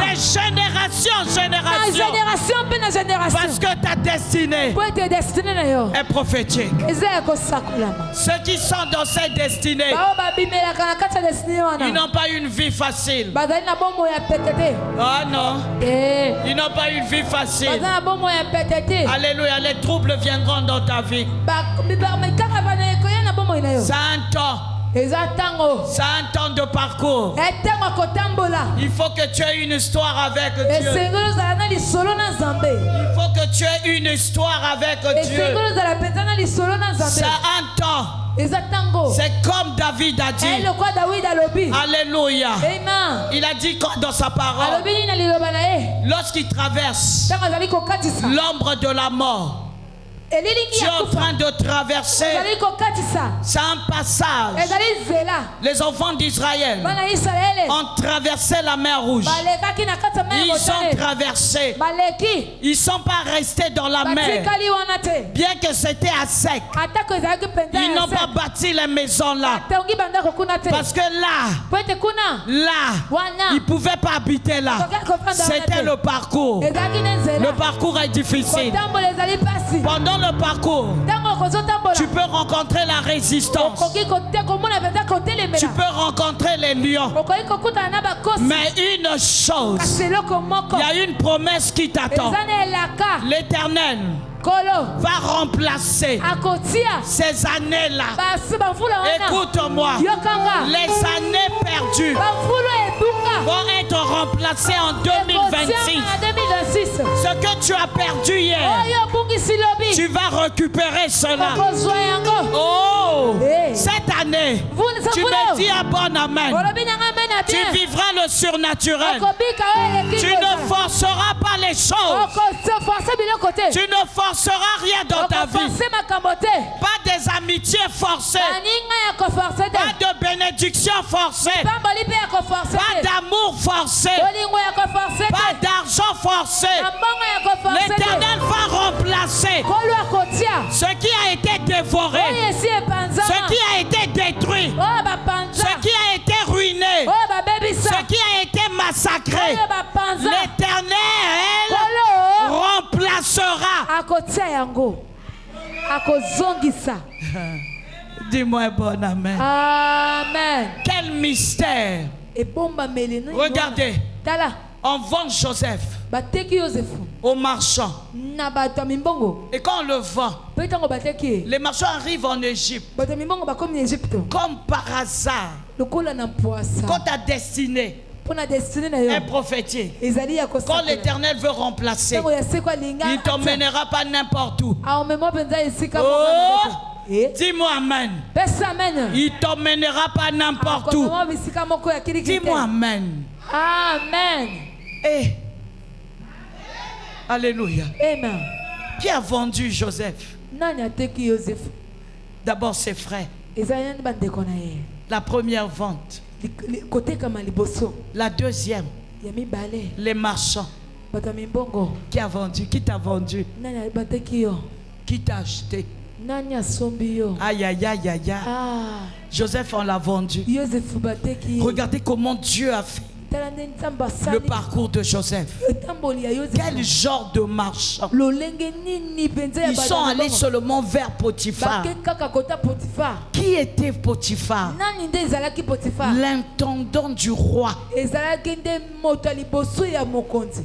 Des générations en génération. génération pe na génération. Parce que ta destinée Po ete destinée na yo. est prophétique. Eza ya kosakolama. Ceux qui sont dans cette destinée, Bao babimelaka na kati ya destinée wana. ils n'ont pas une vie facile. Bazali na bomoi ya petete. Ah non, Eh. ils n'ont pas une vie facile. Bazali na bomoi ya petete. Alléluia, les troubles viendront dans ta vie. Kaka bana ekoya na bomoi na yo. Ça a un temps. Eza tango. Ça a un temps de parcours. Etango kotambola. Il faut que tu aies une histoire avec Dieu. Esengelo zala na lisolo na Nzambe. Il faut que tu aies une histoire avec Dieu. Esengelo zala penza na lisolo na Nzambe. Ça a un temps. Eza tango. C'est comme David a dit. Eloko David alobi. Alléluia. Amen. Il a dit dans sa parole, Alobi ni na liloba na ye. lorsqu'il traverse Tango azali kokatisa. l'ombre de la mort, Elilingi tu es ya en kufa. train de traverser. Ezali kokatisa. C'est un passage. Ezali zela. Les enfants d'Israël Bana Israele. ont traversé la mer Rouge. Balekaki na kati ya mer Ils ont Botane. traversé. Baleki. Ils ne sont pas restés dans la mer. Batikali wana te. Bien que c'était à sec. Atako ezalaki penza Ils ya n'ont pas se. bâti les maisons là. Atongi bandako kuna te. Parce que là, Po ete kuna. Wana. ils ne pouvaient pas habiter là. C'était le parcours. Ezalaki na nzela. Le parcours est difficile. Kotambola ezali pasi. Pendant le parcours, Ntango kozotambola. tu peux rencontrer la résistance. Okoki komona penza kotelemela. Tu peux rencontrer les lions. Okoki kokutana na bakosi. Mais une chose, Kasi eloko moko. il y a une promesse qui t'attend. Eza na elaka. L'Éternel Kolo. va remplacer Akotia. ces années-là. Basi bamvula wana. Écoute-moi, Yokanga. les années perdues Bamvula ebunga. vont être remplacées en 2026. En 2026. Ce que tu as perdu hier, Oyo bungisi lobi. tu vas récupérer cela. Okozwa yango. Oh, Hey. cette année, tu me dis un bon amen. Olobi nanga mena Tu bien. vivras le surnaturel. Okobika oyo eleki Tu ne forceras pas les choses. okoforce biloko te. Tu ne forceras rien dans ta vie. Okoforce makambo te. Pas des amitiés forcées. Baninga ya koforce Pas te. de bénédictions forcées. Pamboli mpe ya koforce Pas te. d'amour forcé. Bolingo ya koforce Pas te. d'argent forcé. Na mbongo ya koforce L'Éternel te. va remplacer Kolo akotia. ce qui a été dévoré, Oyo esi epanzama. ce qui a été détruit, Oyo bapanza. ce qui a été ruiné, Oyo babebisa. ce qui a été massacré. Oyo bapanza. L'Éternel Kolo remplacera. akotia yango. Akozongisa. Dis-moi bon amen. Amen. Quel mystère. Ebombameli nini Regardez, wana? Tala. on vend Joseph Bateki Yosefu. aux marchands. Na bato ya mimbongo. Et quand on le vend, Mpe ntango bateki ye. les marchands arrivent en Égypte. Bato ya mimbongo bakomi na Egypte. Comme par hasard, Lokola na poasa. quand ta destinée Mpo na destine na yo. est prophétique, Ezali ya quand kosakola. l'Éternel veut remplacer, Ntango ya seko alinga. il ne t'emmènera pas n'importe où. Aomema mpenza esika Oh, moko. Eh? dis-moi amen. Pesa amen. Il ne t'emmènera pas n'importe où. Akomema bisika moko ya kilikili te. Dis-moi amen. Amen. Eh. Alléluia. Amen. Qui a vendu Joseph? Nani ateki Yosefu? D'abord ses frères. Ezali nani bandeko na ye? La première vente. Kotekama liboso. La deuxième, Ya mibale. les marchands. Bato ya mimbongo. Qui a vendu? Qui t'a vendu? Nani bateki yo? Qui t'a acheté? Nani asombi yo? Aïe, aïe, aïe, aïe, aïe. Ah, Joseph, on l'a vendu. Yosefu bateki ye. Regardez comment Dieu a fait Tala nde Nzambe le asali parcours de Joseph. etamboli ya Quel Yosefu. genre de marchand? Lolenge nini penza ya Ils bato sont ya allés mimbongo. seulement vers Potiphar. Bake kaka kota Potifar. Qui était Potiphar? Nani nde ezalaki Potifar? L'intendant du roi. Ezalaki nde moto ya liboso ya mokonzi.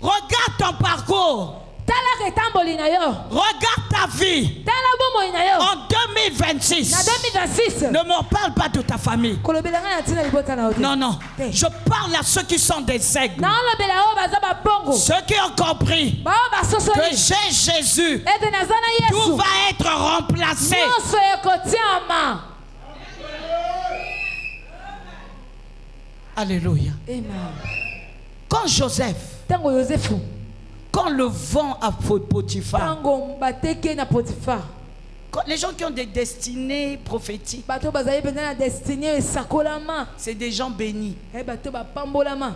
Regarde ton parcours. Tala etamboli na yo. Regarde ta vie. Tala bomoi na yo. En 2026. Na 2026. Ne me parle pas de ta famille. Kolobela nga na tina libota na yo te. Non, non. Te. Je parle à ceux qui sont des aigles. Na olobela oyo baza babongo. Ceux qui ont compris Bao que basosoli. j'ai Jésus. Ete naza na Tout Yesu. va être remplacé. Nyonso ekotiama. Alléluia. Amen. Quand Joseph, Tango Yosefu. quand le vent a Potiphar, Tango bateki na Potifar. les gens qui ont des destinées prophétiques, Bato bazali penza na destinée esakolama. c'est des gens bénis. Bato bapambolama.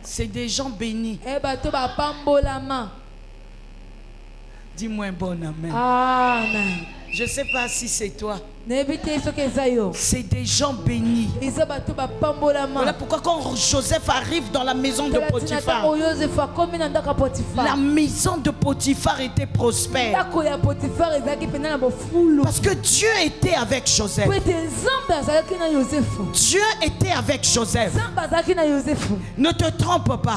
C'est des gens bénis. Bato bapambolama. Dis-moi un bon amen. Amen. Je ne sais pas si c'est toi. C'est des gens bénis. Voilà pourquoi quand Joseph arrive dans la maison de Potiphar, la maison de Potiphar était prospère. Parce que Dieu était avec Joseph. Dieu était avec Joseph. Ne te trompe pas.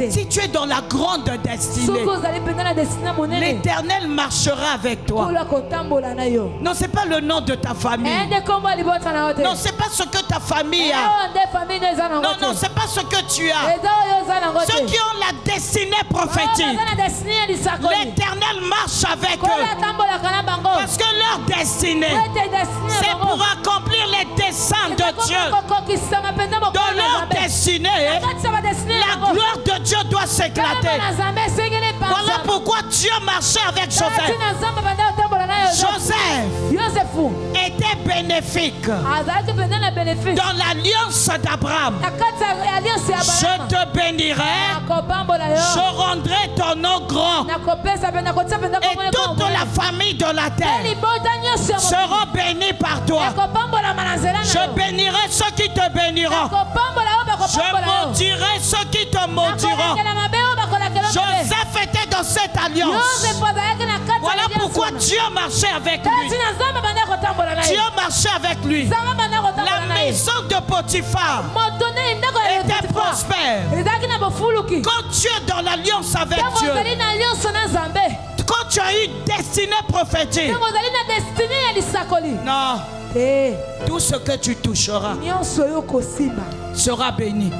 Si tu es dans la grande destinée, l'Éternel marchera avec toi. Non, c'est pas le nom de ta famille. Non, c'est pas ce que ta famille a. Non, non, c'est pas ce que tu as. Ceux qui ont la destinée prophétique, l'Éternel marche avec eux. Parce que leur destinée, c'est pour accomplir les desseins de Dieu. Dans leur destinée, la gloire de Dieu doit s'éclater. Voilà pourquoi Dieu marchait avec Joseph. Joseph était bénéfique dans l'alliance d'Abraham. Je te bénirai, je rendrai ton nom grand, et toute la famille de la terre seront bénis par toi. Je bénirai ceux qui te béniront, je maudirai ceux qui te maudiront. Joseph était dans cette alliance. Voilà pourquoi Dieu marchait avec lui. Dieu marchait avec lui. La maison de Potiphar était prospère. Quand tu es dans l'alliance avec Dieu, quand tu as une destinée prophétique, non, tout ce que tu toucheras sera béni.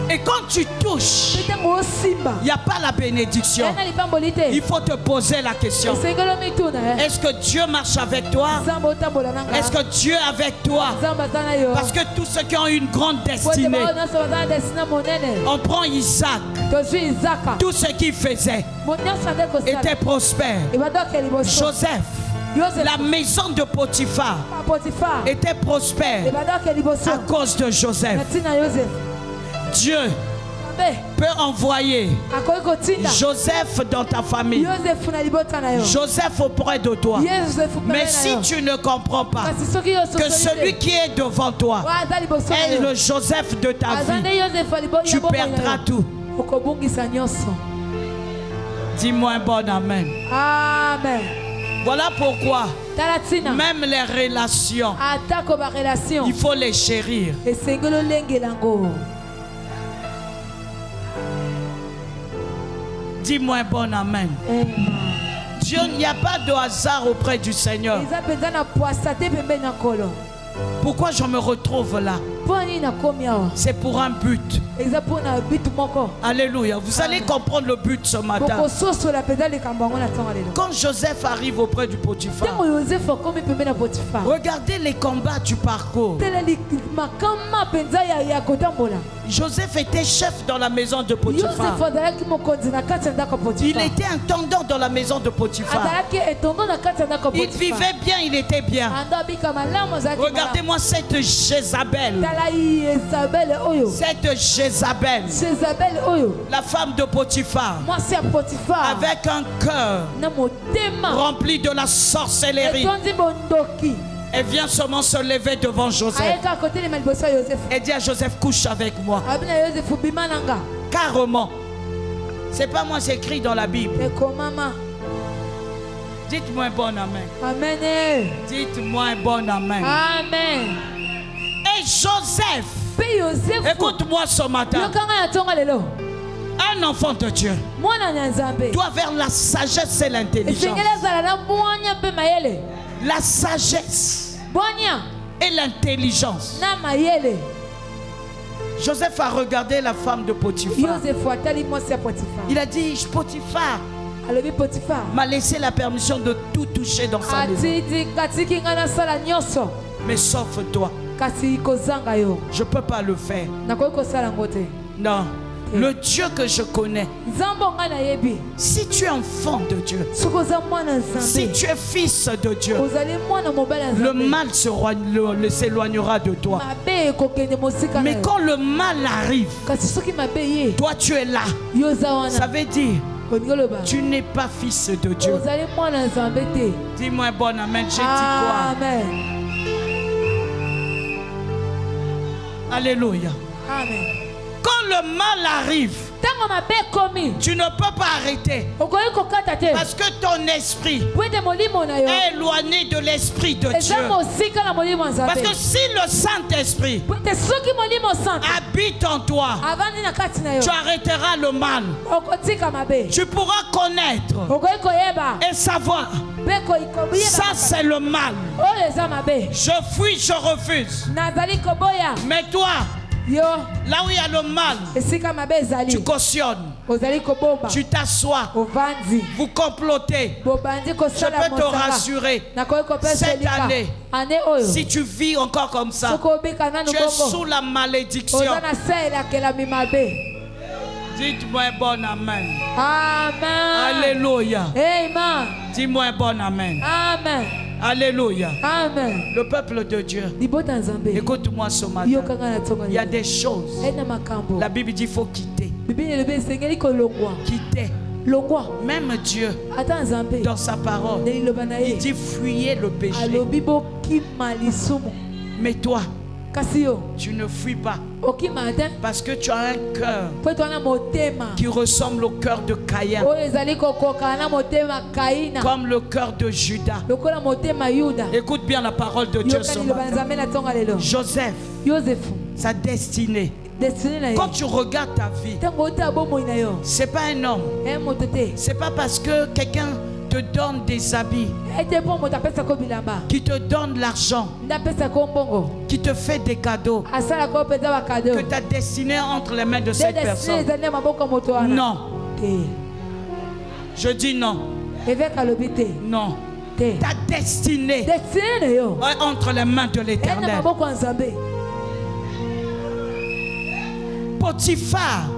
Et quand tu touches, il n'y a pas la bénédiction. Il faut te poser la question. Est-ce que Dieu marche avec toi? Est-ce que Dieu est avec toi? Parce que tous ceux qui ont une grande destinée, on prend Isaac. Tout ce qu'il faisait était prospère. Joseph, la maison de Potiphar était prospère à cause de Joseph. Dieu peut envoyer Joseph dans ta famille, Joseph auprès de toi. Mais si tu ne comprends pas que celui qui est devant toi est le Joseph de ta vie, tu perdras tout. Dis-moi un bon amen. Amen. Voilà pourquoi même les relations, il faut les chérir. Dis-moi un bon amen. Dieu, il n'y a pas de hasard auprès du Seigneur. Pourquoi je me retrouve là? C'est pour un but. Alléluia. Vous allez comprendre le but ce matin. Quand Joseph arrive auprès du Potiphar, regardez les combats du parcours. Joseph était chef dans la maison de Potiphar. Il était intendant dans la maison de Potiphar. Il vivait bien, il était bien. Regardez-moi cette Jézabel. Cette Jézabel, la femme de Potiphar, avec un cœur rempli de la sorcellerie. Elle vient seulement se lever devant Joseph. Elle dit à Joseph, couche avec moi. Carrément. C'est pas moi, c'est écrit dans la Bible. Dites-moi un bon amen. Amen. Dites-moi un bon amen. Amen. Et Joseph, écoute-moi ce matin. Un enfant de Dieu doit avoir la sagesse et l'intelligence. La sagesse et l'intelligence. Joseph a regardé la femme de Potiphar. Il a dit, Potiphar m'a laissé la permission de tout toucher dans sa maison. Mais sauf toi, je ne peux pas le faire. Non. Le Dieu que je connais, si tu es enfant de Dieu, si tu es fils de Dieu, le mal s'éloignera de toi. Mais quand le mal arrive, toi tu es là. Ça veut dire Tu n'es pas fils de Dieu. Dis-moi bon amen. J'ai dit quoi? Amen. Alléluia. Amen. Quand le mal arrive, tu ne peux pas arrêter. Parce que ton esprit est éloigné de l'esprit de Dieu. Parce que si le Saint-Esprit habite en toi, tu arrêteras le mal. Tu pourras connaître et savoir. Ça, c'est le mal. Je fuis, je refuse. Mais toi, là où il y a le mal, tu cautionnes. Tu t'assois. Vous complotez. Je peux te rassurer. Cette année, si tu vis encore comme ça, tu es sous la malédiction. Dites-moi bon amen. Amen. Alléluia. Amen. Dis-moi bon amen. Amen. Alléluia. Amen. Le peuple de Dieu, écoute-moi ce matin. Il y a des choses. La Bible dit qu'il faut quitter. Quitter. Même Dieu, dans sa parole, il dit fuyez le péché. Mais toi, tu ne fuis pas. Parce que tu as un cœur qui ressemble au cœur de Caïn. Comme le cœur de Judas. Écoute bien la parole de Dieu ce matin. Joseph, sa destinée. Quand tu regardes ta vie, c'est pas un homme. C'est pas parce que quelqu'un te donne des habits, qui te donne l'argent, qui te fait des cadeaux, que ta destinée entre les mains de cette personne. Non. Je dis non. Non. Ta destinée est entre les mains de l'Éternel. Potiphar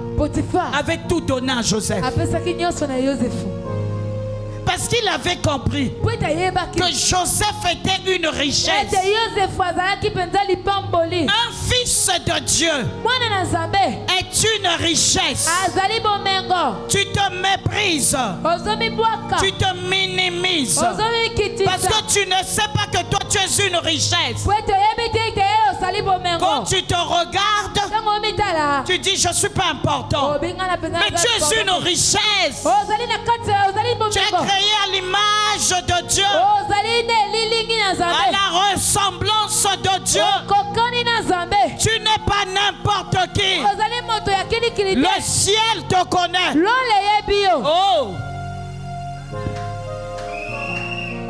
avait tout donné à Joseph. Parce qu'il avait compris que Joseph était une richesse. Un fils de Dieu est une richesse. Tu te méprises. Tu te minimises. Parce que tu ne sais pas que toi tu es une richesse. Quand tu te regardes, tu dis je ne suis pas important. Mais tu es une richesse. Tu es créé à l'image de Dieu, à la ressemblance de Dieu. Tu n'es pas n'importe qui. Le ciel te connaît. Oh,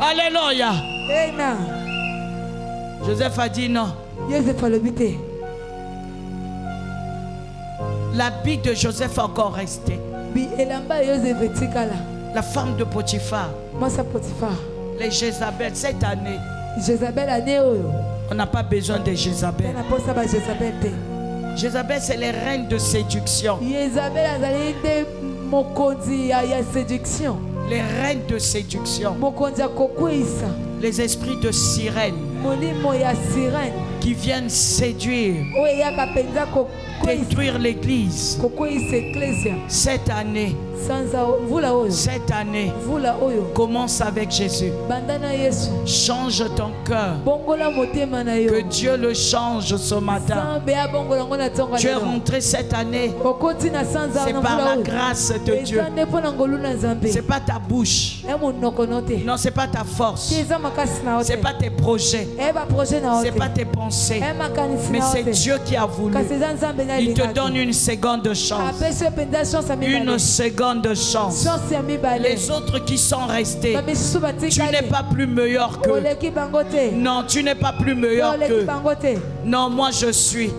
alléluia. Joseph a dit non. L'habit de Joseph a encore resté. La femme de Potiphar, les Jézabel, cette année, on n'a pas besoin de Jézabel. Jézabel, c'est les reines de séduction. Les reines de séduction. Les esprits de sirène qui viennent séduire, détruire l'église. Cette année, commence avec Jésus. Change ton cœur. Que Dieu le change ce matin. Tu es rentré cette année. C'est par la grâce de Dieu. C'est pas ta bouche. Non, c'est pas ta force. C'est pas tes projets. C'est pas tes pensées. Mais c'est Dieu qui a voulu. Il te donne une seconde chance. Une seconde chance. Les autres qui sont restés, tu n'es pas plus meilleur qu'eux. Non, tu n'es pas plus meilleur qu'eux. Non, moi je suis.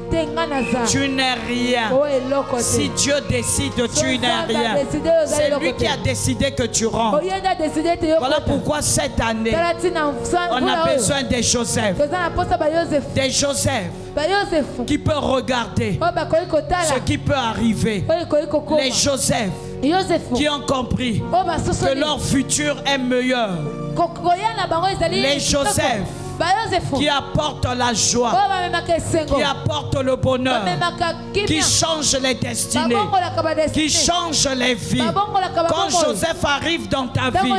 Tu n'es rien. Si Dieu décide, tu n'es rien. C'est lui qui a décidé que tu rentres. Voilà pourquoi cette année, on a besoin des Joseph. Des Joseph qui peuvent regarder ce qui peut arriver. Les Joseph qui ont compris que leur futur est meilleur. Les Joseph qui apporte la joie, qui apporte le bonheur, qui change les destinées, qui change les vies. Quand Joseph arrive dans ta vie,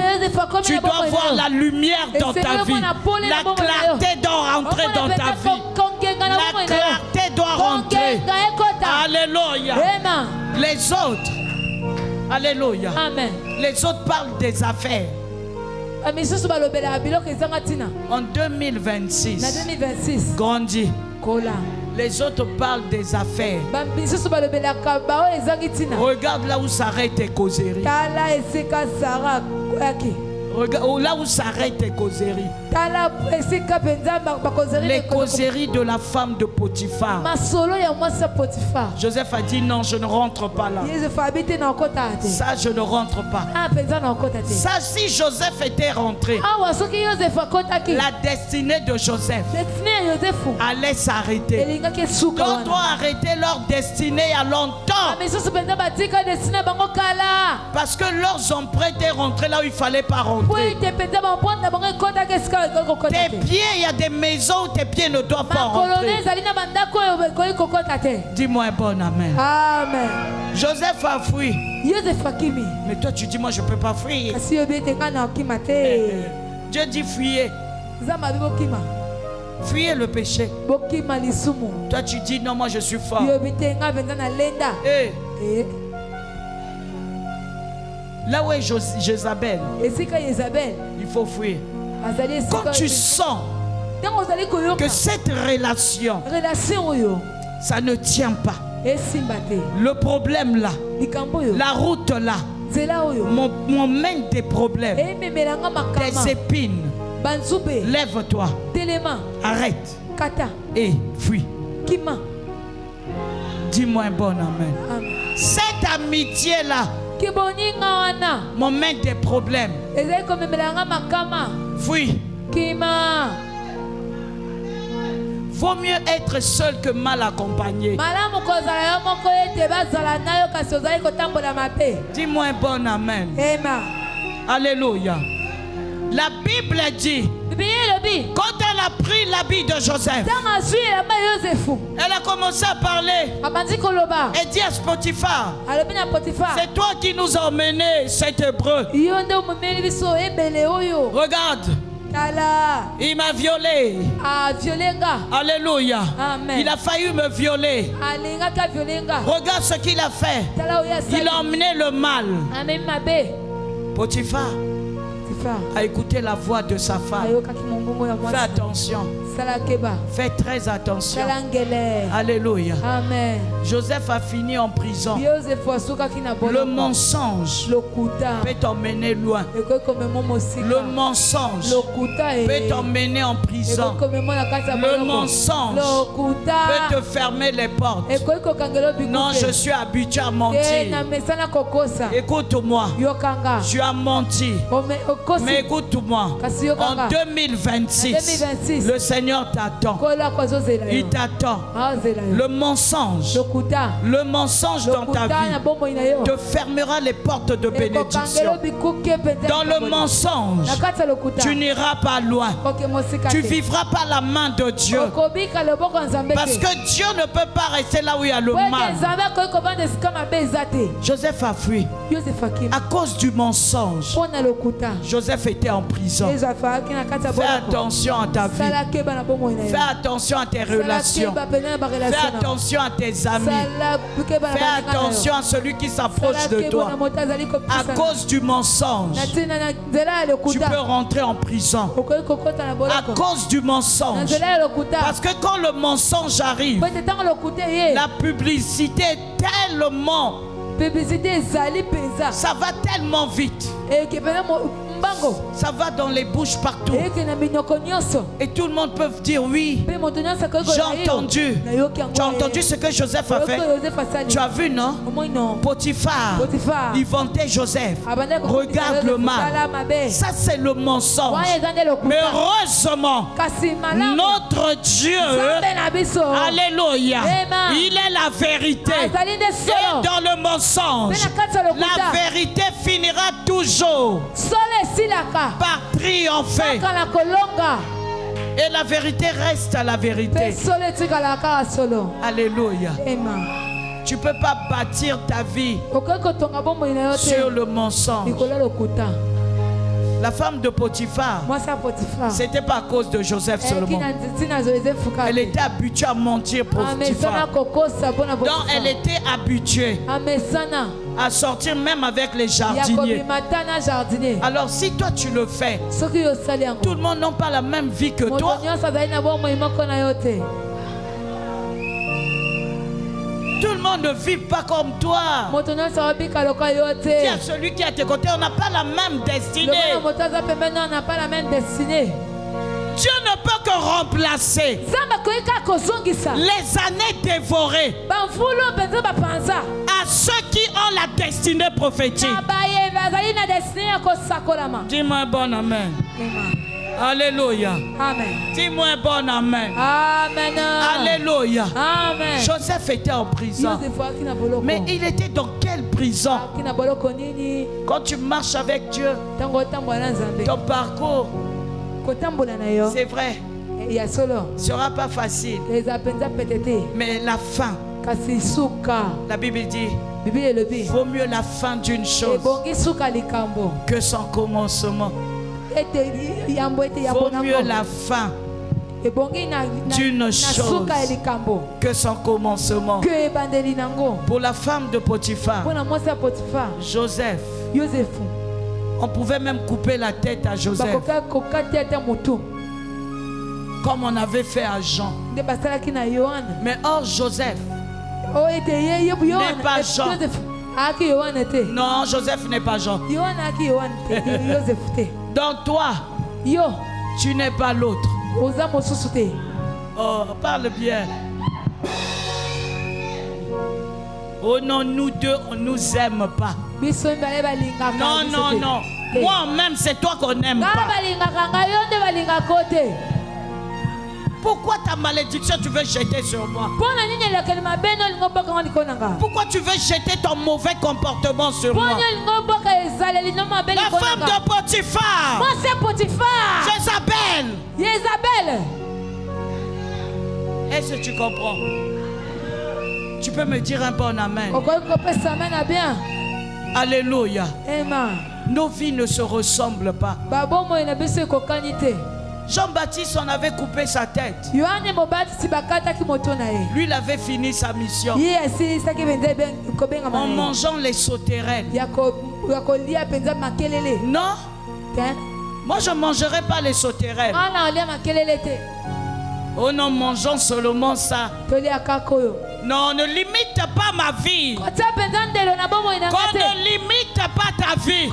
tu dois voir la lumière dans ta vie. La clarté doit rentrer dans ta vie. La clarté doit rentrer. Alléluia. Les autres, alléluia. Amen. Les autres parlent des affaires. En 2026, grandis. Les autres parlent des affaires. Regarde là où s'arrêtent tes causeries. Regarde là où s'arrêtent tes causeries. Les causeries de la femme de Potiphar. Joseph a dit non, je ne rentre pas là. Ça, je ne rentre pas. Ça, si Joseph était rentré, la destinée de Joseph allait s'arrêter. D'autres ont arrêté leur destinée il y a longtemps. Parce que leurs emprunts étaient rentrés là où il ne fallait pas rentrer. Tes pieds, il y a des maisons où tes pieds ne doivent pas rentrer. Dis-moi un bon amen. Amen. Joseph a fui. Mais toi tu dis moi je ne peux pas fuir. Dieu dit fuyez. Fuyez le péché. Toi tu dis non moi je suis fort. Là où est Jézabel, il faut fuir. Quand tu sens que cette relation, ça ne tient pas. Le problème là, la route là, m'emmène des problèmes, des épines. Lève-toi, arrête et fuis. Dis-moi un bon amen. Cette amitié là m'emmène des problèmes. Fuis. Vaut mieux être seul que mal accompagné. Dis-moi un bon amen. Alléluia. La Bible dit, quand elle a pris l'habit de Joseph, elle a commencé à parler et dit à Potiphar, c'est toi qui nous as emmené cet hébreu. Regarde, il m'a violé. Alléluia. Il a failli me violer. Regarde ce qu'il a fait. Il a emmené le mal. Potiphar a écouté la voix de sa femme. Fais attention. Fais très attention. Alléluia. Amen. Joseph a fini en prison. Le mensonge peut t'emmener loin. Le mensonge peut t'emmener en prison. Le mensonge peut te fermer les portes. Non, je suis habitué à mentir. Écoute-moi. Tu as menti. Mais écoute-moi. En 2026, le Seigneur t'attend. Il t'attend. Le mensonge dans ta vie te fermera les portes de bénédiction. Dans le mensonge, tu n'iras pas loin. Tu vivras pas la main de Dieu. Parce que Dieu ne peut pas rester là où il y a le mal. Joseph a fui à cause du mensonge. Joseph était en prison. Fais attention à ta vie. Fais attention à tes relations. Fais attention à tes amis. Fais attention à celui qui s'approche de toi. À cause du mensonge, tu peux rentrer en prison. À cause du mensonge. Parce que quand le mensonge arrive, la publicité est tellement... Ça va tellement vite. Ça va dans les bouches partout. Et tout le monde peut dire oui. J'ai entendu. Tu as entendu ce que Joseph a fait? Tu as vu, non? Potiphar, il vantait Joseph. Regarde le mal. Ça, c'est le mensonge. Mais heureusement, notre Dieu, alléluia, il est la vérité. Et dans le mensonge, la vérité finira toujours par triompher. Et la vérité reste à la vérité. Alléluia. Tu ne peux pas bâtir ta vie sur le mensonge. La femme de Potiphar, c'était pas à cause de Joseph seulement. Elle était habituée à mentir pour Potiphar. Donc elle était habituée à sortir même avec les jardiniers. Alors si toi tu le fais, tout le monde n'a pas la même vie que toi. Tout le monde ne vit pas comme toi. Dis à celui qui est à tes côtés, on n'a pas la même destinée. Dieu ne peut que remplacer les années dévorées à ceux qui ont la destinée prophétique. Dis-moi un bon amen. Alléluia. Amen. Dis-moi un bon amen. Amen. Alléluia. Amen. Joseph était en prison. Mais il était dans quelle prison? Quand tu marches avec Dieu, ton parcours, c'est vrai, ne sera pas facile. Mais la fin, la Bible dit, vaut mieux la fin d'une chose que son commencement. Vaut mieux la fin d'une chose que son commencement. Pour la femme de Potiphar, Joseph, on pouvait même couper la tête à Joseph, comme on avait fait à Jean. Mais or Joseph n'est pas Jean. Non, Joseph n'est pas Jean. Donc toi, tu n'es pas l'autre. Oh, parle bien. Oh non, nous deux, on ne nous aime pas. Non, non, non. Moi-même, c'est toi qu'on n'aime pas. Pourquoi ta malédiction tu veux jeter sur moi? Pourquoi tu veux jeter ton mauvais comportement sur moi? La femme de Potiphar, Jézabel. Est-ce que tu comprends? Tu peux me dire un bon amen? Alléluia. Nos vies ne se ressemblent pas. Jean-Baptiste en avait coupé sa tête. Lui, il avait fini sa mission en mangeant les sauterelles. Non, moi je ne mangerai pas les sauterelles. Oh non, mangeons seulement ça. Non, ne limite pas ma vie. Qu'on ne limite pas ta vie.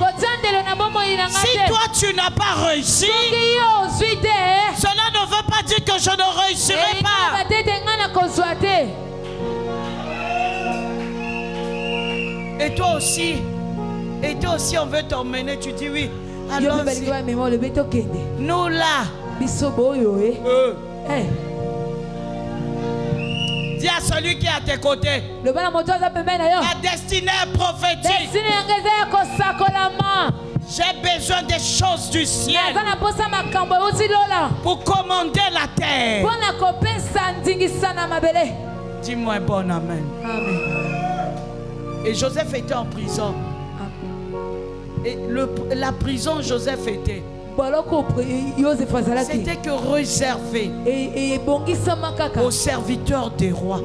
Si toi tu n'as pas réussi, cela ne veut pas dire que je ne réussirai pas. Et toi aussi on veut t'emmener, tu dis oui. Alors, nous là. Dis à celui qui est à tes côtés, ma destinée est prophétique. J'ai besoin des choses du ciel pour commander la terre. Dis-moi un bon amen. Et Joseph était en prison. Et la prison Joseph était, c'était que réservé aux serviteurs des rois.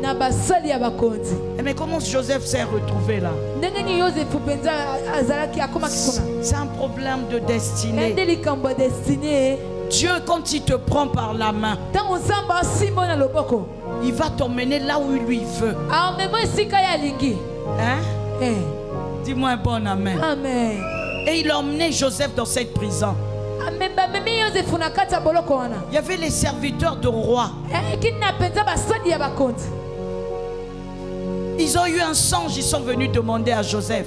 Mais comment Joseph s'est retrouvé là? C'est un problème de destinée. Dieu, quand il te prend par la main, il va t'emmener là où il lui veut. Hein? Dis-moi un bon amen. Amen. Et il a emmené Joseph dans cette prison. Il y avait les serviteurs du roi. Ils ont eu un songe, ils sont venus demander à Joseph.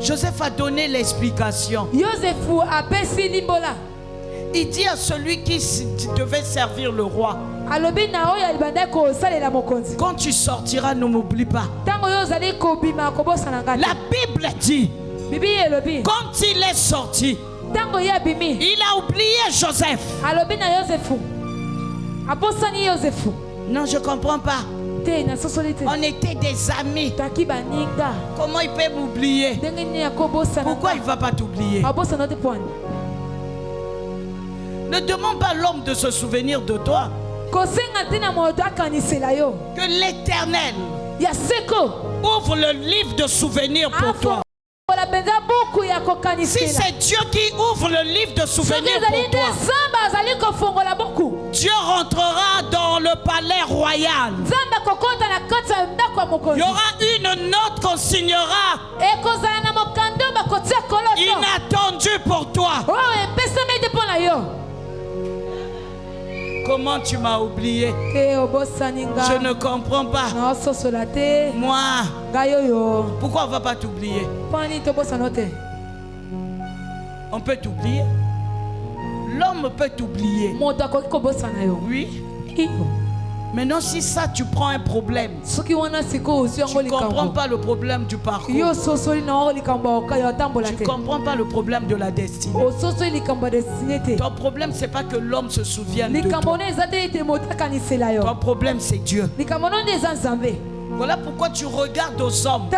Joseph a donné l'explication. Il dit à celui qui devait servir le roi, quand tu sortiras, ne m'oublie pas. La Bible dit, quand il est sorti, Tango ya bimi. Il a oublié Joseph. Alobi na Yosefu. Abosani Yosefu. Non, je ne comprends pas. Te na sosolite. On était des amis. Taki baninga. Comment il peut m'oublier? Dengeni ya kobosana. Pourquoi il ne va pas t'oublier? Abosana te point. Ne demande pas à l'homme de se souvenir de toi. Kosenga tina moto akanisela yo. Que l'Éternel Ya seko. ouvre le livre de souvenirs pour toi. Si c'est Dieu qui ouvre le livre de souvenirs pour toi, Dieu rentrera dans le palais royal. Il y aura une note qu'on signera inattendue pour toi. Comment tu m'as oublié? Je ne comprends pas. Moi, pourquoi on ne va pas t'oublier? On peut t'oublier. L'homme peut t'oublier. Oui. Maintenant, si ça, tu prends un problème, tu ne comprends pas le problème du parcours. Tu ne comprends pas le problème de la destinée. Ton problème, ce n'est pas que l'homme se souvienne de toi. Ton problème, c'est Dieu. Voilà pourquoi tu regardes aux hommes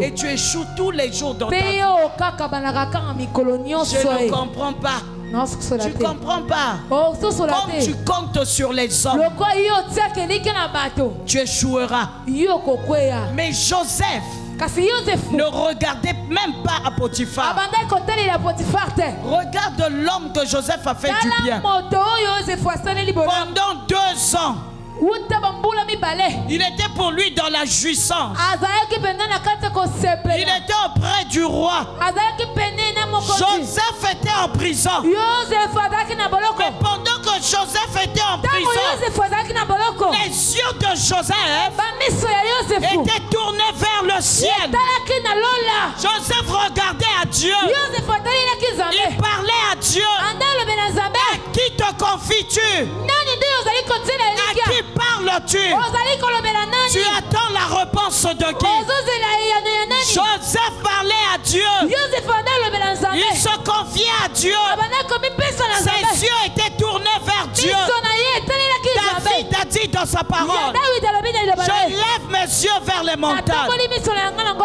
et tu échoues tous les jours dans ta vie. Je ne comprends pas. Tu ne comprends pas. Comme tu comptes sur les hommes, tu échoueras. Mais Joseph ne regardait même pas à Potiphar. Regarde l'homme que Joseph a fait du bien. Pendant 2 ans, il était pour lui dans la jouissance. Il était auprès du roi. Joseph était en prison. Mais pendant que Joseph était en prison, les yeux de Joseph étaient tournés vers le ciel. Joseph regardait à Dieu. Il parlait à Dieu. À qui te confies-tu? À qui parles-tu? Tu attends la réponse de qui? Joseph parlait à Dieu. Il se confiait à Dieu. Ses yeux étaient tournés vers Dieu. David a dit dans sa parole, je lève mes yeux vers les montagnes.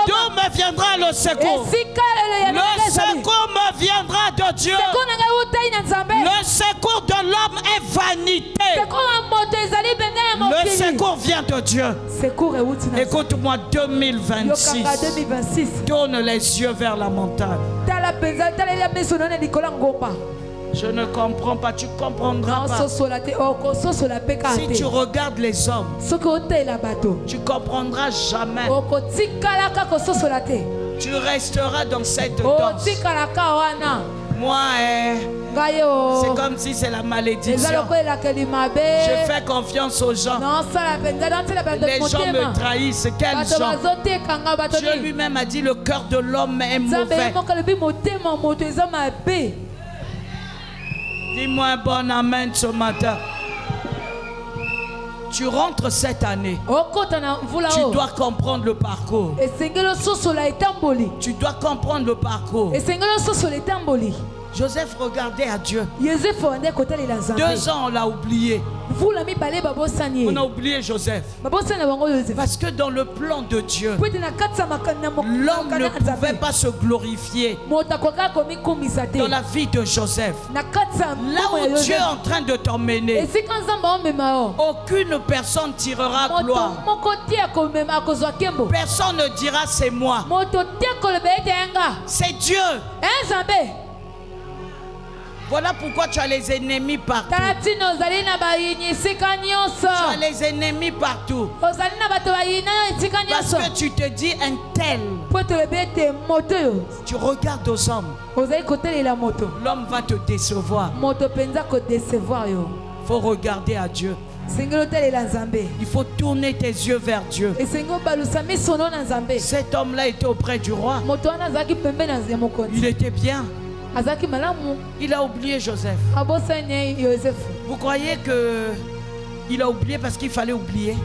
D'où me viendra le secours? Le secours me viendra de Dieu. Le secours de l'homme est vanité. Le secours vient de Dieu. Écoute-moi, 2026. Tourne les yeux vers la montagne. Je ne comprends pas, tu comprendras pas. Si tu regardes les hommes, tu comprendras jamais. Tu resteras dans cette danse. Moi, c'est comme si c'est la malédiction. Je fais confiance aux gens. Les gens me trahissent. Quels gens? Dieu lui-même a dit le cœur de l'homme est mauvais. Dis-moi un bon amen ce matin. Tu rentres cette année. Tu dois comprendre le parcours. Tu dois comprendre le parcours. Joseph regardait à Dieu. 2 ans, on l'a oublié. On a oublié Joseph. Parce que dans le plan de Dieu, l'homme ne pouvait pas se glorifier dans la vie de Joseph. Là où Dieu est en train de t'emmener, aucune personne tirera gloire. Personne ne dira c'est moi. C'est Dieu. Voilà pourquoi tu as les ennemis partout. Tu as les ennemis partout. Parce que tu te dis un tel. Tu regardes aux hommes. L'homme va te décevoir. Il faut regarder à Dieu. Il faut tourner tes yeux vers Dieu. Cet homme-là était auprès du roi. Il était bien. Il a oublié Joseph. Vous croyez que il a oublié parce qu'il fallait oublier?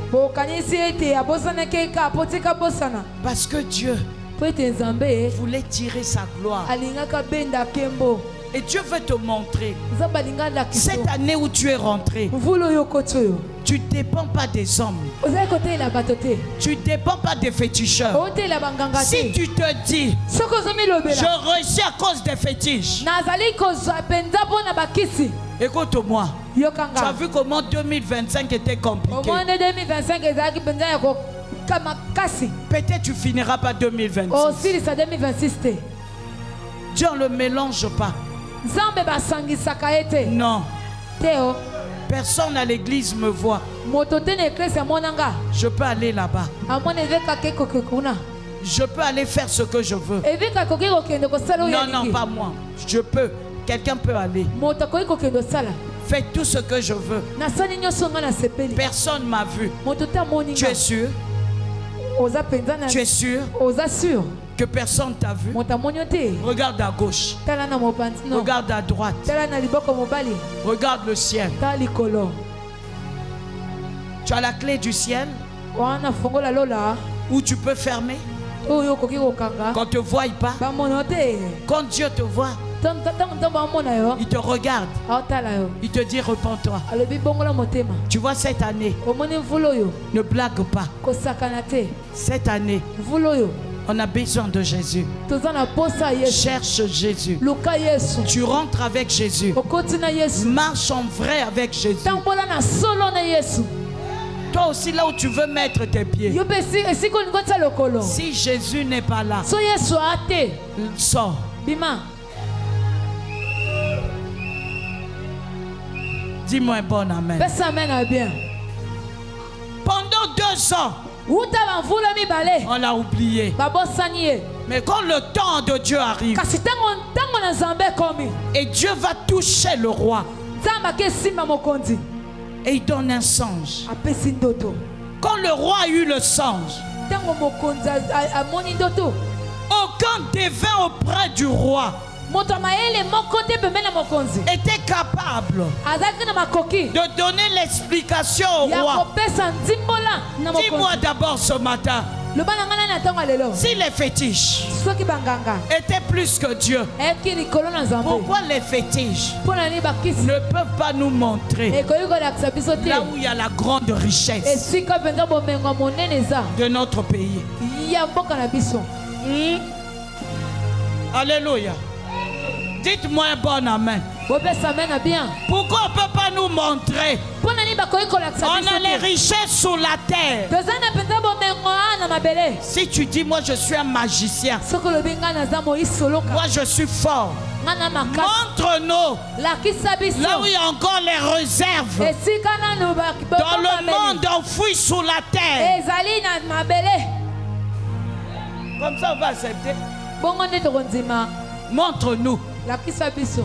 Parce que Dieu voulait tirer sa gloire. Et Dieu veut te montrer. Cette année où tu es rentré, tu ne dépends pas des hommes. Tu ne dépends pas des féticheurs. Si tu te dis, je réussis à cause des fétiches. Écoute-moi. Tu as vu comment 2025 était compliqué. Peut-être tu finiras par 2026. Dieu ne le mélange pas. Non. Personne à l'église me voit. Je peux aller là-bas. Je peux aller faire ce que je veux. Non, pas moi. Je peux. Quelqu'un peut aller. Fais tout ce que je veux. Personne ne m'a vu. Tu es sûr? Tu es sûr que personne t'a vu? Regarde à gauche. Regarde à droite. Regarde le ciel. Tu as la clé du ciel où tu peux fermer qu'on ne te voie pas. Quand Dieu te voit, il te regarde. Il te dit repens-toi. Tu vois, cette année, ne blague pas. Cette année, on a besoin de Jésus. Cherche Jésus. Tu rentres avec Jésus. Marche en vrai avec Jésus. Toi aussi, là où tu veux mettre tes pieds, si Jésus n'est pas là, sors. Dis-moi un bon amen. Pendant 2 ans, on l'a oublié. Mais quand le temps de Dieu arrive, et Dieu va toucher le roi, et il donne un songe. Quand le roi a eu le songe, aucun devin auprès du roi était capable de donner l'explication au roi. Dis-moi d'abord ce matin, si les fétiches étaient plus que Dieu, pourquoi les fétiches ne peuvent pas nous montrer là où il y a la grande richesse de notre pays? Alléluia. Dites-moi un bon amen. Pourquoi on ne peut pas nous montrer? On a les richesses sous la terre. Si tu dis, moi je suis un magicien, moi je suis fort, montre-nous là où il y a encore les réserves dans le monde enfoui sous la terre. Comme ça on va accepter. Montre-nous.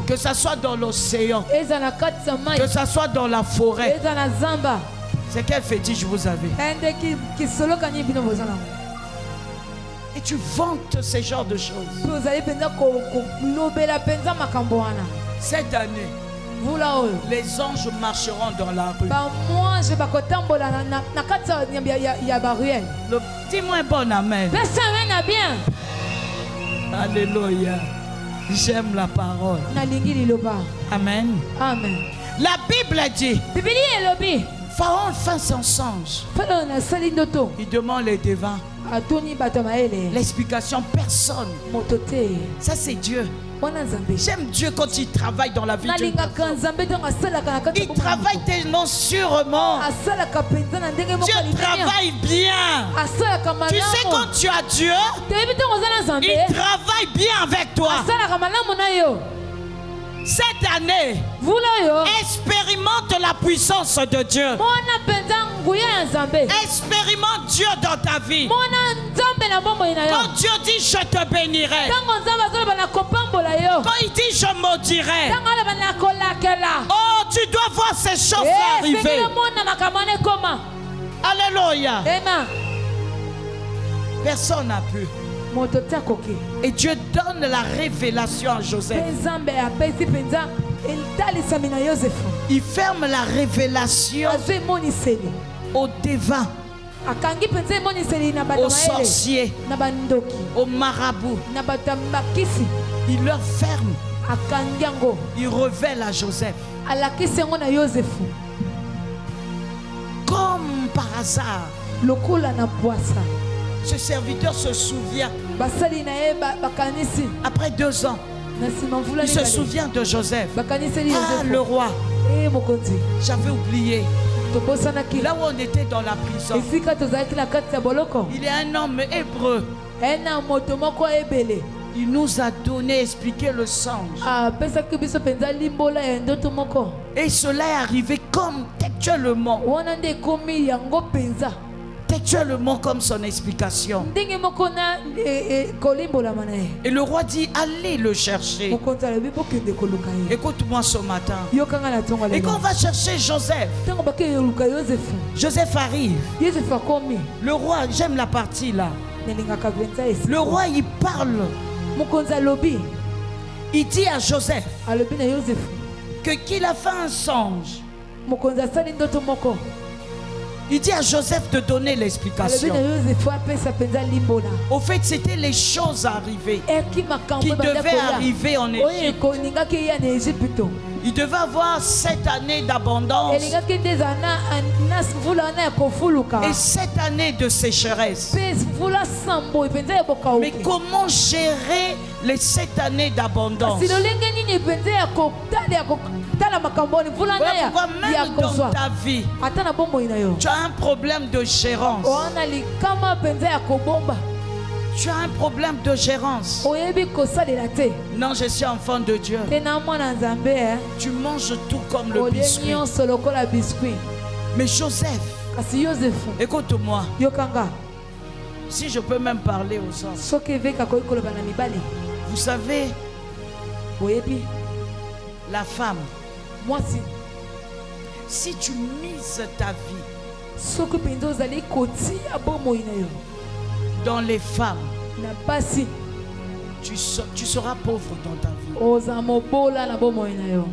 Que ce soit dans l'océan, que ce soit dans la forêt. C'est quel fétiche vous avez? Et tu vantes ces genres de choses. Cette année, les anges marcheront dans la rue. Dis-moi un bon amen. Alléluia. J'aime la parole. Amen. Amen. La Bible dit, Pharaon fait son songe. Il demande les devins. L'explication, personne. Ça c'est Dieu. J'aime Dieu quand il travaille dans la vie de Dieu. Il travaille tellement sûrement. Dieu travaille bien. Tu sais quand tu as Dieu, il travaille bien avec toi. Cette année, expérimente la puissance de Dieu. Expérimente Dieu dans ta vie. Quand Dieu dit je te bénirai, quand il dit je maudirai, oh, tu dois voir ces choses arriver. Alléluia. Personne n'a pu. Et Dieu donne la révélation à Joseph. Il ferme la révélation au devin. akangi penza emoniseli na bato aux maele sorciers, na bandoki aux marabouts. na bato ya makisi Il leur ferme. akangi yango Il révèle à Joseph. alakisi yango na yozefu Comme par hasard, lokola na bwasa ce serviteur se souvient. basali na ye bakanisi Après 2 ans, na nsima mvula il se mibale souvient de Joseph. bakaniseli Ah, le yozefu roi, mokonzi j'avais oublié. tobosanaki Là où on était dans la prison, esika tozalaki na kati ya boloko il y a un homme hébreu. ena moto moko ebele Il nous a donné, expliqué le songe. apesaki biso mpenza limbola ya ndoto moko Et cela est arrivé comme textuellement. wana nde ekomi yango mpenza Textuellement comme son explication. ndenge moko na kolimbolama na ye Et le roi dit, allez le chercher. mokonzi alobi bokende koluka ye Écoute-moi ce matin. yokanga na ntongo Et quand on lelo va chercher Joseph, ntango bakende koluka yozefu Joseph arrive. yozefu akomi Le roi, j'aime la partie là. nalingaka mpenza esi Le roi, il parle. mokonzi alobi Il dit à Joseph alobi na yozefu qu'il a fait un songe. mokonzi asali ndoto moko Il dit à Joseph de donner alobi na l'explication. yozefu apesa mpenza limbola Au fait, c'était les choses arrivées eki makambo qui ebanda devaient koya arriver en oyo Égypte. ekolingaki eya na Ejipito Il devait avoir 7 années d'abondance elingaki nde ezala na mvula wana ya kofuluka et 7 années de sécheresse. mpe mvula sambo mpenza ya Mais bokauki comment gérer les 7 années d'abondance? kasi lolenge nini mpenza ya kotala makambo oni mvula na Voilà pourquoi ya même dans kozwa ta vie, ata na bomoi na yo tu as un problème de gérance. oana likama mpenza ya kobomba Tu as un problème de gérance. oyebi kosalela te Non, je suis enfant de Dieu. te na mwana nzambe Tu manges tout comme le olie biscuit. nyonso lokola biskuit Mais Joseph, kasi yozefu écoute-moi. yokanga Si je peux même parler aux hommes. soki eveka koki koloba na mibali Vous savez, oyebi la femme, mwasi si tu mises ta vie soki mpenza ozali kotia bomoi na yo dans les femmes, na basi tu seras pauvre dans ta vie. oza mobola na bomoi na yo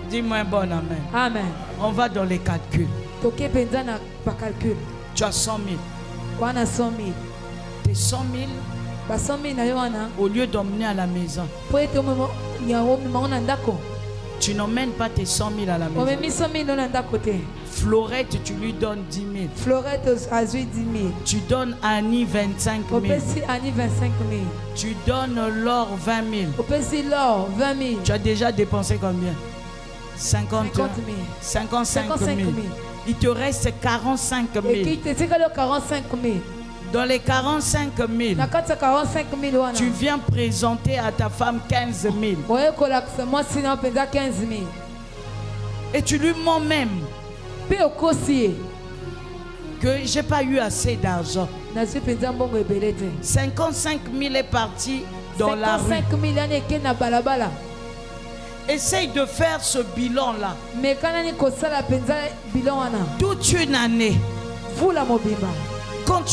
Dis-moi un bon amen. amen On va dans les calculs. toke mpenza na bacalcule Tu as 100 000. wana 100 000 Tes 100 000, ba 100 000 na yo wana au lieu d'emmener à la maison, po ete omemango na ndako tu n'emmènes pas tes 100 000 à la maison. omemi 100 000 na ndako te Florette, tu lui donnes 10 000. florette azwi 10 000 Tu donnes à Annie 25 000. opesi ani 25 000 Tu donnes l'or 20 000. opesi lor 20 000 Tu as déjà dépensé combien? 50 50 000 55 000. 55 000 Il te reste 45 000. etikali yo 45 000 Dans les 45 000, na kati ya 45 000 wana tu viens présenter à ta femme 15 000. oye kolakisa mwasi na mpenza 15 000 Et tu lui mens même mpe okosi ye que j'ai pas eu assez d'argent. nazwi mpenza mbongo ebele te 55 000 est parti dans la rue. 55 000 ani eke na balabala Essaye de faire ce bilan-là. mekanani kosala mpenza bilon wana Toute une année. vula mobimba Quand